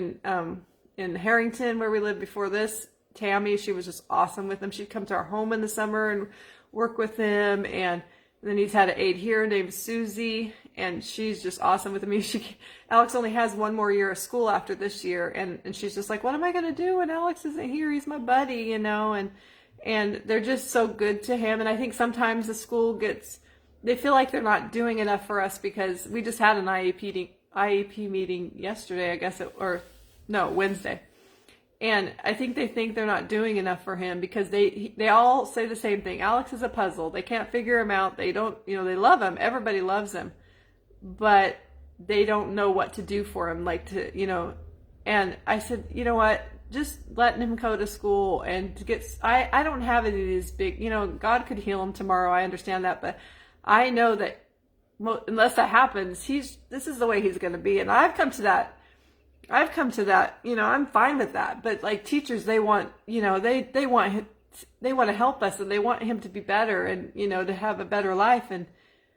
in Harrington where we lived before this. Tammy, she was just awesome with him. She'd come to our home in the summer and work with him. And then he's had an aide here named Susie, and she's just awesome with him. Alex only has 1 more year of school after this year, and she's just like, what am I going to do when Alex isn't here? He's my buddy, you know, and they're just so good to him. And I think sometimes the school they feel like they're not doing enough for us because we just had an IEP meeting yesterday, I guess, Wednesday. And I think they think they're not doing enough for him because they all say the same thing. Alex is a puzzle. They can't figure him out. They don't, you know, they love him. Everybody loves him. But they don't know what to do for him, like to, you know. And I said, you know what? Just letting him go to school and to get, I don't have any of these big, you know, God could heal him tomorrow. I understand that. But I know that unless that happens, this is the way he's going to be. And I've come to that, you know, I'm fine with that. But like teachers, they want, you know, they want to help us, and they want him to be better and, you know, to have a better life. And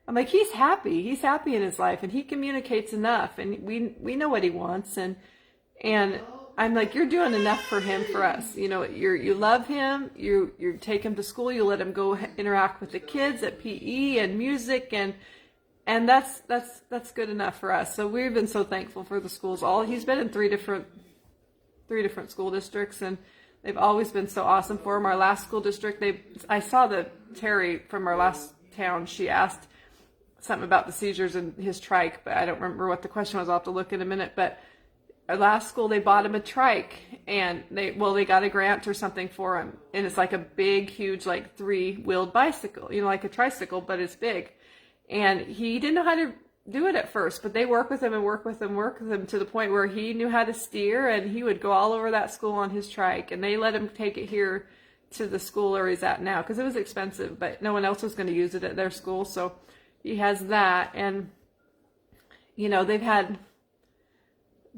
I'm like, he's happy in his life, and he communicates enough, and we know what he wants. And I'm like, you're doing enough for him, for us. You know, you love him, you take him to school, you let him go interact with the kids at PE and music, and that's good enough for us. So we've been so thankful for the schools. He's been in three different school districts, and they've always been so awesome for him. Our last school district, I saw that Terry from our last town, she asked something about the seizures and his trike, but I don't remember what the question was. I'll have to look in a minute. But our last school, they bought him a trike, and they got a grant or something for him, and it's like a big, huge, like 3-wheeled bicycle, you know, like a tricycle, but it's big. And he didn't know how to do it at first, but they work with him to the point where he knew how to steer, and he would go all over that school on his trike, and they let him take it here to the school where he's at now because it was expensive, but no one else was going to use it at their school. So he has that, and you know,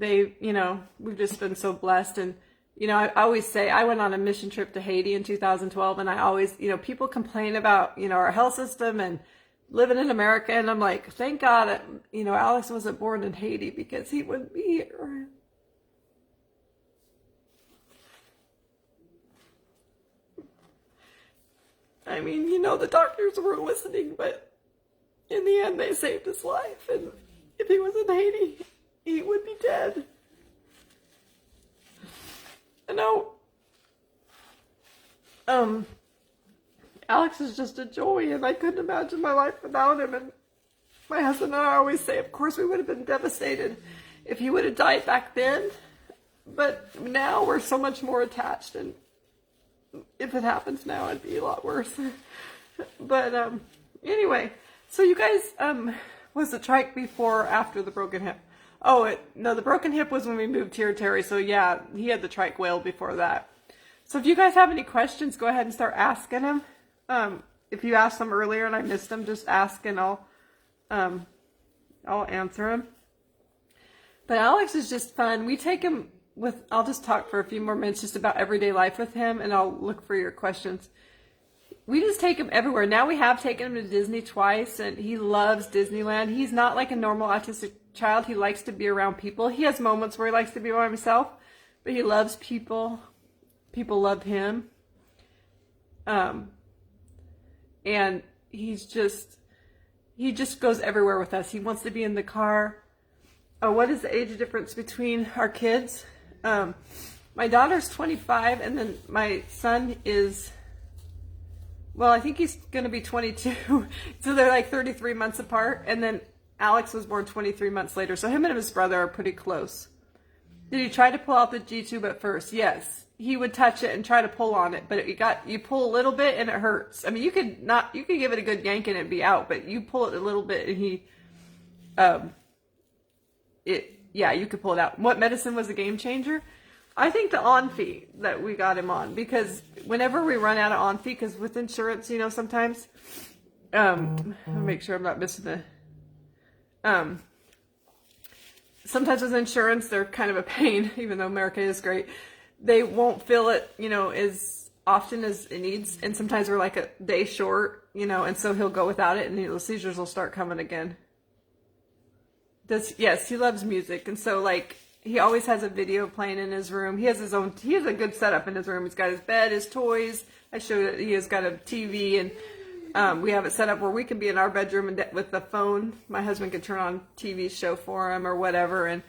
you know, we've just been so blessed. And you know, I always say, I went on a mission trip to Haiti in 2012, and I always, you know, people complain about, you know, our health system and living in America, and I'm like, thank God, Alex wasn't born in Haiti because he wouldn't be here. I mean, the doctors were listening, but in the end, they saved his life, and if he was in Haiti, he would be dead. I know. Alex is just a joy, and I couldn't imagine my life without him. And my husband and I always say, of course, we would have been devastated if he would have died back then. But now we're so much more attached, and if it happens now, it'd be a lot worse. But anyway, so you guys, was the trike before or after the broken hip? No, the broken hip was when we moved here, Terry. So yeah, he had the trike whale before that. So if you guys have any questions, go ahead and start asking him. If you asked them earlier and I missed them, just ask and I'll answer them. But Alex is just fun. We take him I'll just talk for a few more minutes just about everyday life with him, and I'll look for your questions. We just take him everywhere. Now we have taken him to Disney twice, and he loves Disneyland. He's not like a normal autistic child. He likes to be around people. He has moments where he likes to be by himself, but he loves people. People love him. And he just goes everywhere with us. He wants to be in the car. What is the age difference between our kids? My daughter's 25, and then my son is, well, I think he's going to be 22. So they're like 33 months apart. And then Alex was born 23 months later. So him and his brother are pretty close. Did he try to pull out the G-tube at first? Yes. He would touch it and try to pull on it, but you pull a little bit and it hurts. I mean, you could give it a good yank and it'd be out, but you pull it a little bit and you could pull it out. What medicine was a game changer? I think the Onfi that we got him on, because whenever we run out of Onfi, because with insurance, sometimes, I'll make sure I'm not missing sometimes with insurance, they're kind of a pain, even though America is great. They won't fill it, as often as it needs. And sometimes we're like a day short, and so he'll go without it and the seizures will start coming again. Yes, he loves music. And so he always has a video playing in his room. He has a good setup in his room. He's got his bed, his toys. I showed it. He has got a TV, and we have it set up where we can be in our bedroom and with the phone. My husband can turn on TV show for him or whatever. And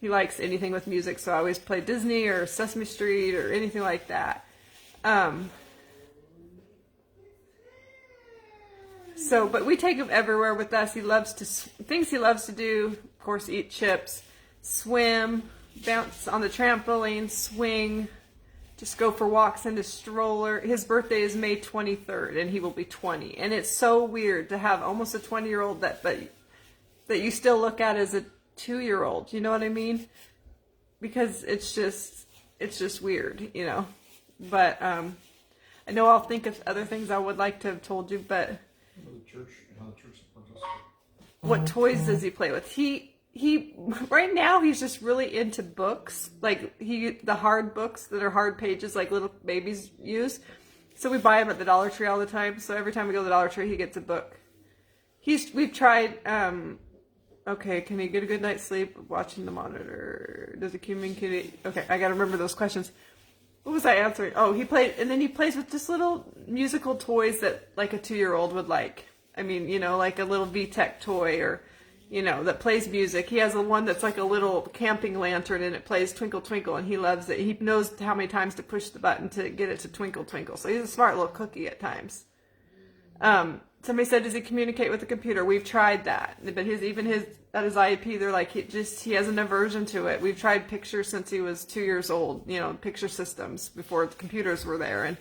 he likes anything with music, so I always play Disney or Sesame Street or anything like that. But we take him everywhere with us. Things he loves to do, of course, eat chips, swim, bounce on the trampoline, swing, just go for walks in his stroller. His birthday is May 23rd, and he will be 20. And it's so weird to have almost a 20-year-old that you still look at as a 2-year-old, you know what I mean? Because it's just weird, But I know I'll think of other things I would like to have told you, but How the church supports us. what toys does he play with? He right now he's just really into books, the hard books that are hard pages like little babies use. So we buy them at the Dollar Tree all the time. So every time we go to the Dollar Tree, he gets a book. We've tried. Okay, can he get a good night's sleep watching the monitor? Does it communicate? Okay, I gotta remember those questions. What was I answering? Oh, he plays with just little musical toys that like a 2-year-old would like. I mean, like a little VTech toy or, that plays music. He has one that's like a little camping lantern and it plays Twinkle Twinkle and he loves it. He knows how many times to push the button to get it to Twinkle Twinkle. So he's a smart little cookie at times. Somebody said, does he communicate with the computer? We've tried that, but at his IEP, they're like, he has an aversion to it. We've tried pictures since he was 2 years old, picture systems before the computers were there, and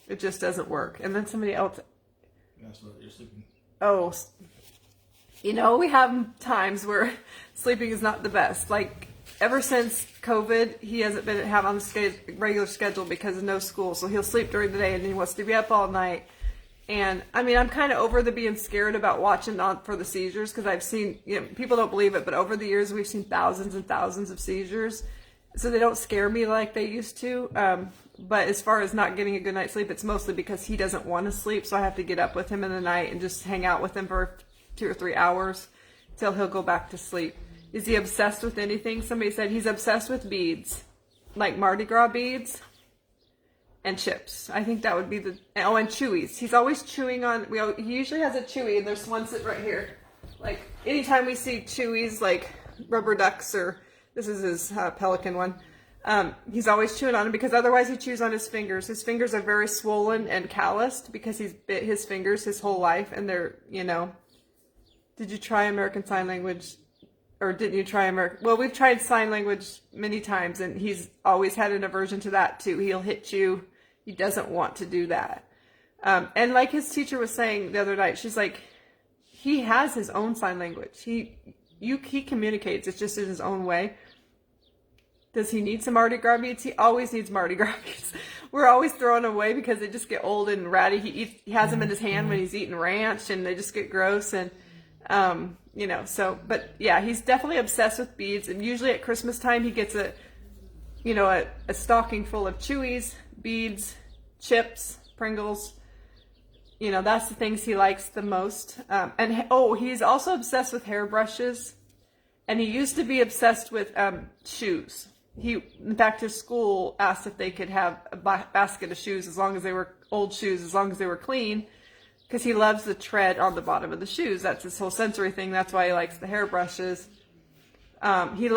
it just doesn't work. And then somebody else. Yeah, so you're sleeping. Oh, we have times where sleeping is not the best. Like ever since COVID, he hasn't been on the regular schedule because of no school. So he'll sleep during the day and he wants to be up all night. And I mean, I'm kind of over the being scared about watching for the seizures because I've seen, people don't believe it, but over the years we've seen thousands and thousands of seizures. so they don't scare me like they used to. But as far as not getting a good night's sleep, it's mostly because he doesn't want to sleep, so I have to get up with him in the night and just hang out with him for 2 or 3 hours till he'll go back to sleep. Is he obsessed with anything? Somebody said he's obsessed with beads, like Mardi Gras beads and chips. I think that would be the, oh, and Chewies. He's always chewing on, he usually has a Chewy, and there's one sitting right here. Like, anytime we see Chewies, like rubber ducks, or this is his pelican one, he's always chewing on them, because otherwise he chews on his fingers. His fingers are very swollen and calloused because he's bit his fingers his whole life, and they're, you know. Did you try American Sign Language? Or didn't you try American? Well, we've tried sign language many times, and he's always had an aversion to that too. He'll hit you. He doesn't want to do that. And like his teacher was saying the other night, she's like, he has his own sign language. He communicates. It's just in his own way. Does he need some Mardi Gras beads? He always needs Mardi Gras beads. We're always throwing them away because they just get old and ratty. He has them in his hand when he's eating ranch, and they just get gross. And you know, so, but yeah, he's definitely obsessed with beads, and usually at Christmas time he gets a stocking full of Chewies, beads, chips, Pringles. You know, that's the things he likes the most. And oh, he's also obsessed with hairbrushes, and he used to be obsessed with shoes. He, in fact, his school asked if they could have a basket of shoes, as long as they were old shoes, as long as they were clean, because he loves the tread on the bottom of the shoes. That's his whole sensory thing. That's why he likes the hairbrushes.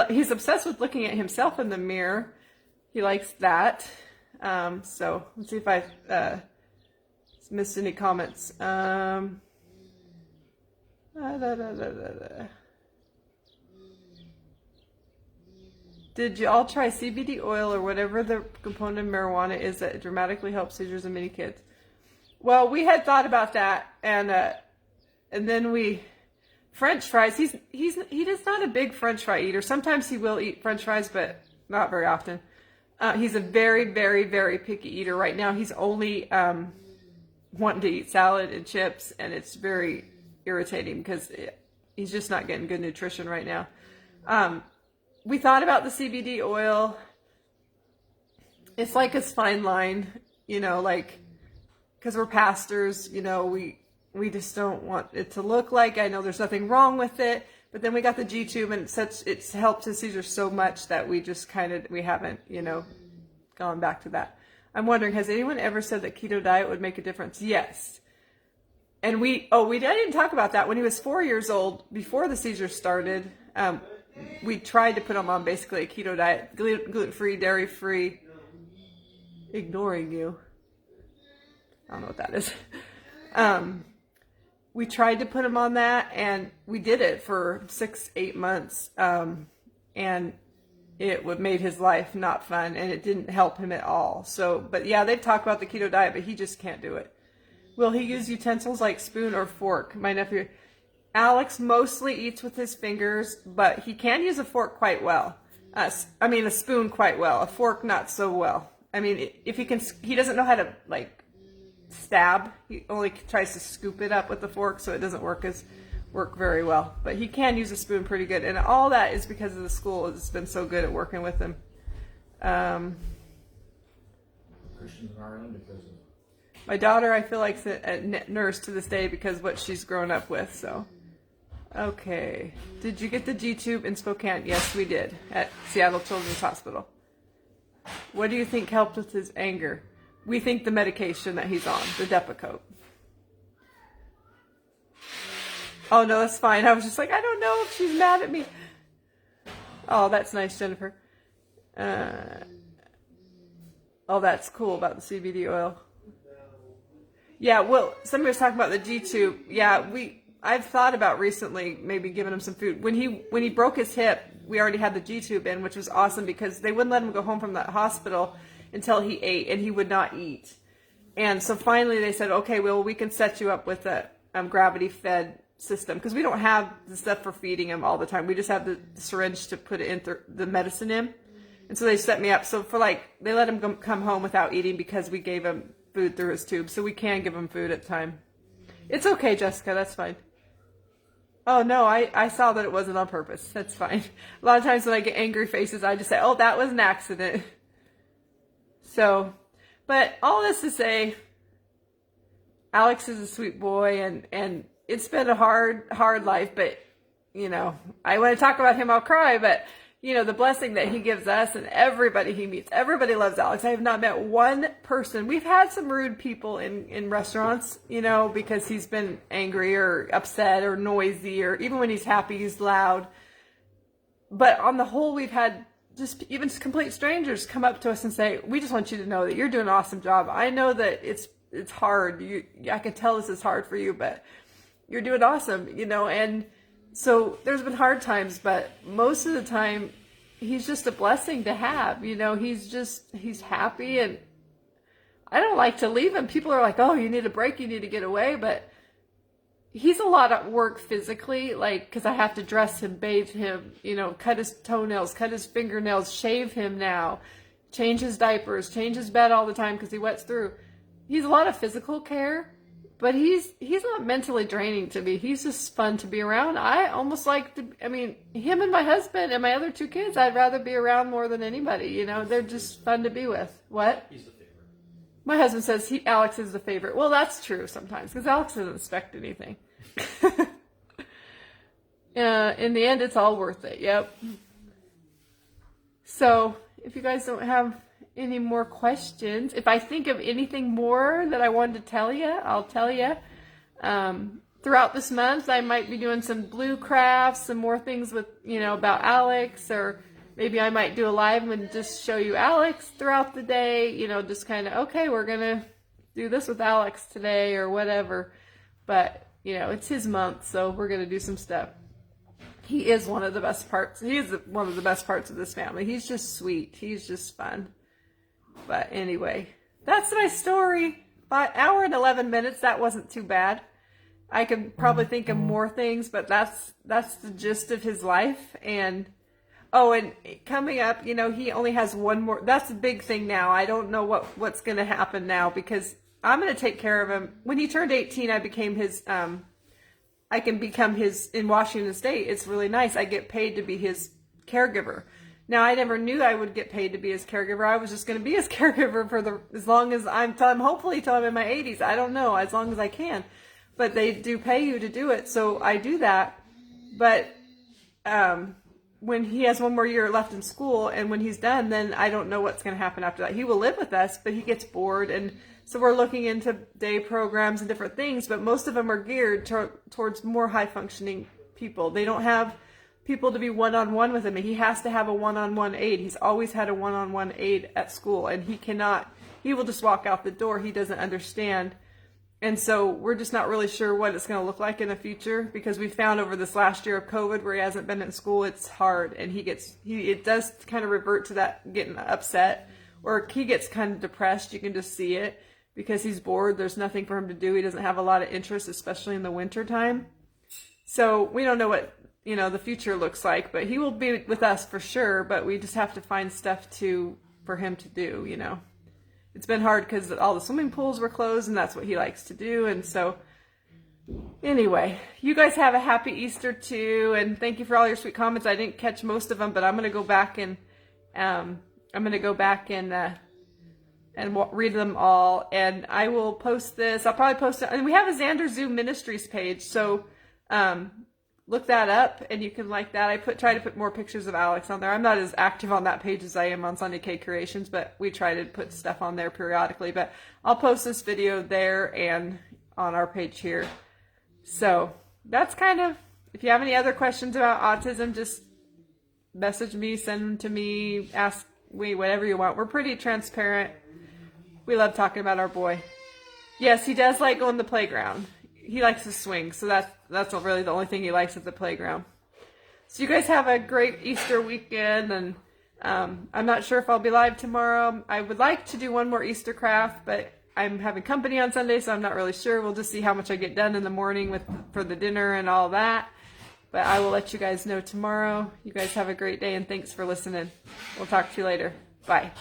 He's obsessed with looking at himself in the mirror. He likes that. So let's see if I missed any comments. Did you all try CBD oil or whatever the component of marijuana is that dramatically helps seizures in many kids? Well, we had thought about that, and then French fries. He is not a big French fry eater. Sometimes he will eat French fries, but not very often. He's a very, very, very picky eater. Right now, he's only wanting to eat salad and chips, and it's very irritating because he's just not getting good nutrition right now. We thought about the CBD oil. It's like a fine line, you know, like, because we're pastors, you know, we just don't want it to look like, I know there's nothing wrong with it, but then we got the G-tube, and it's helped his seizures so much that we just we haven't, you know, gone back to that. I'm wondering, has anyone ever said that keto diet would make a difference? Yes. And I didn't talk about that. When he was 4 years old, before the seizures started, we tried to put him on basically a keto diet, gluten-free, dairy-free, ignoring you. I don't know what that is. We tried to put him on that, and we did it for 6-8 months. And it made his life not fun, and it didn't help him at all. So, but yeah, they've talked about the keto diet, but he just can't do it. Will he use utensils like spoon or fork? My nephew, Alex, mostly eats with his fingers, but he can use a fork quite well. A spoon quite well. A fork, not so well. I mean, if he can, he doesn't know how to, like, stab. He only tries to scoop it up with the fork, so it doesn't work very well. But he can use a spoon pretty good, and all that is because of the school. It's been so good at working with him. Christians in Ireland because of My daughter, I feel like, is a nurse to this day because what she's grown up with. So, okay. Did you get the G-tube in Spokane? Yes, we did at Seattle Children's Hospital. What do you think helped with his anger? We think the medication that he's on, the Depakote. Oh, no, that's fine. I was just like, I don't know if she's mad at me. Oh, that's nice, Jennifer. Oh, that's cool about the CBD oil. Yeah, well, somebody was talking about the G-tube. Yeah, I've thought about recently maybe giving him some food. When he broke his hip, we already had the G-tube in, which was awesome because they wouldn't let him go home from the hospital until he ate, and he would not eat. And so finally they said, okay, well, we can set you up with a gravity-fed system because we don't have the stuff for feeding him all the time. We just have the syringe to put it in the medicine in. And so they set me up. So they let him come home without eating because we gave him food through his tube. So we can give him food at the time. It's okay, Jessica. That's fine. Oh no, I saw that it wasn't on purpose. That's fine. A lot of times when I get angry faces, I just say, oh, that was an accident. So, but all this to say, Alex is a sweet boy, and it's been a hard life, but, you know, I want to talk about him, I'll cry, but, you know, the blessing that he gives us and everybody he meets, everybody loves Alex. I have not met one person. We've had some rude people in restaurants, you know, because he's been angry or upset or noisy, or even when he's happy, he's loud. But on the whole, we've had just even complete strangers come up to us and say, we just want you to know that you're doing an awesome job. I know that it's hard. I can tell this is hard for you, but you're doing awesome, you know. And so there's been hard times, but most of the time he's just a blessing to have, you know. He's happy, and I don't like to leave him. People are like, oh, you need a break, you need to get away, but he's a lot of work physically, like, because I have to dress him, bathe him, you know, cut his toenails, cut his fingernails, shave him now, change his diapers, change his bed all the time because he wets through. He's a lot of physical care, but he's not mentally draining to me. He's just fun to be around. I almost like to, I mean, him and my husband and my other two kids, I'd rather be around more than anybody, you know. They're just fun to be with. What? He's the favorite. My husband says Alex is the favorite. Well, that's true sometimes, because Alex doesn't expect anything. In the end, it's all worth it. Yep. So, if you guys don't have any more questions, if I think of anything more that I wanted to tell you, I'll tell you. Throughout this month, I might be doing some blue crafts, some more things with, you know, about Alex, or maybe I might do a live and just show you Alex throughout the day, you know, just kind of, okay, we're going to do this with Alex today or whatever. But, you know, it's his month, so we're going to do some stuff. He is one of the best parts. He is one of the best parts of this family. He's just sweet. He's just fun. But anyway, that's my story. 1 hour and 11 minutes. That wasn't too bad. I could probably think of more things, but that's the gist of his life. And oh, and coming up, you know, he only has one more. That's a big thing now. I don't know what's going to happen now, because I'm going to take care of him. When he turned 18, I became his. I can become his in Washington State. It's really nice. I get paid to be his caregiver. Now, I never knew I would get paid to be his caregiver. I was just going to be his caregiver for as long as hopefully till I'm in my 80s. I don't know, as long as I can. But they do pay you to do it, so I do that. But when he has one more year left in school, and when he's done, then I don't know what's going to happen after that. He will live with us, but he gets bored, and so we're looking into day programs and different things, but most of them are geared towards more high-functioning people. They don't have people to be one-on-one with him, and he has to have a one-on-one aide. He's always had a one-on-one aide at school, and he will just walk out the door. He doesn't understand. And so we're just not really sure what it's going to look like in the future, because we found over this last year of COVID where he hasn't been in school, it's hard, and it does kind of revert to that getting upset, or he gets kind of depressed. You can just see it because he's bored. There's nothing for him to do. He doesn't have a lot of interest, especially in the winter time. So we don't know what, you know, the future looks like, but he will be with us for sure, but we just have to find stuff for him to do, you know. It's been hard because all the swimming pools were closed, and that's what he likes to do. And so anyway, you guys have a happy Easter too, and thank you for all your sweet comments. I didn't catch most of them, but I'm going to go back and read them all, and I will post this. I'll probably post it, and we have a Xander Zoo Ministries page, so look that up, and you can like that. I try to put more pictures of Alex on there. I'm not as active on that page as I am on Sunday K Creations, but we try to put stuff on there periodically. But I'll post this video there and on our page here. So that's kind of, if you have any other questions about autism, just message me, send them to me, ask me, whatever you want. We're pretty transparent. We love talking about our boy. Yes, he does like going to the playground. He likes to swing, so that's really the only thing he likes at the playground. So you guys have a great Easter weekend, and I'm not sure if I'll be live tomorrow. I would like to do one more Easter craft, but I'm having company on Sunday, so I'm not really sure. We'll just see how much I get done in the morning for the dinner and all that. But I will let you guys know tomorrow. You guys have a great day, and thanks for listening. We'll talk to you later. Bye.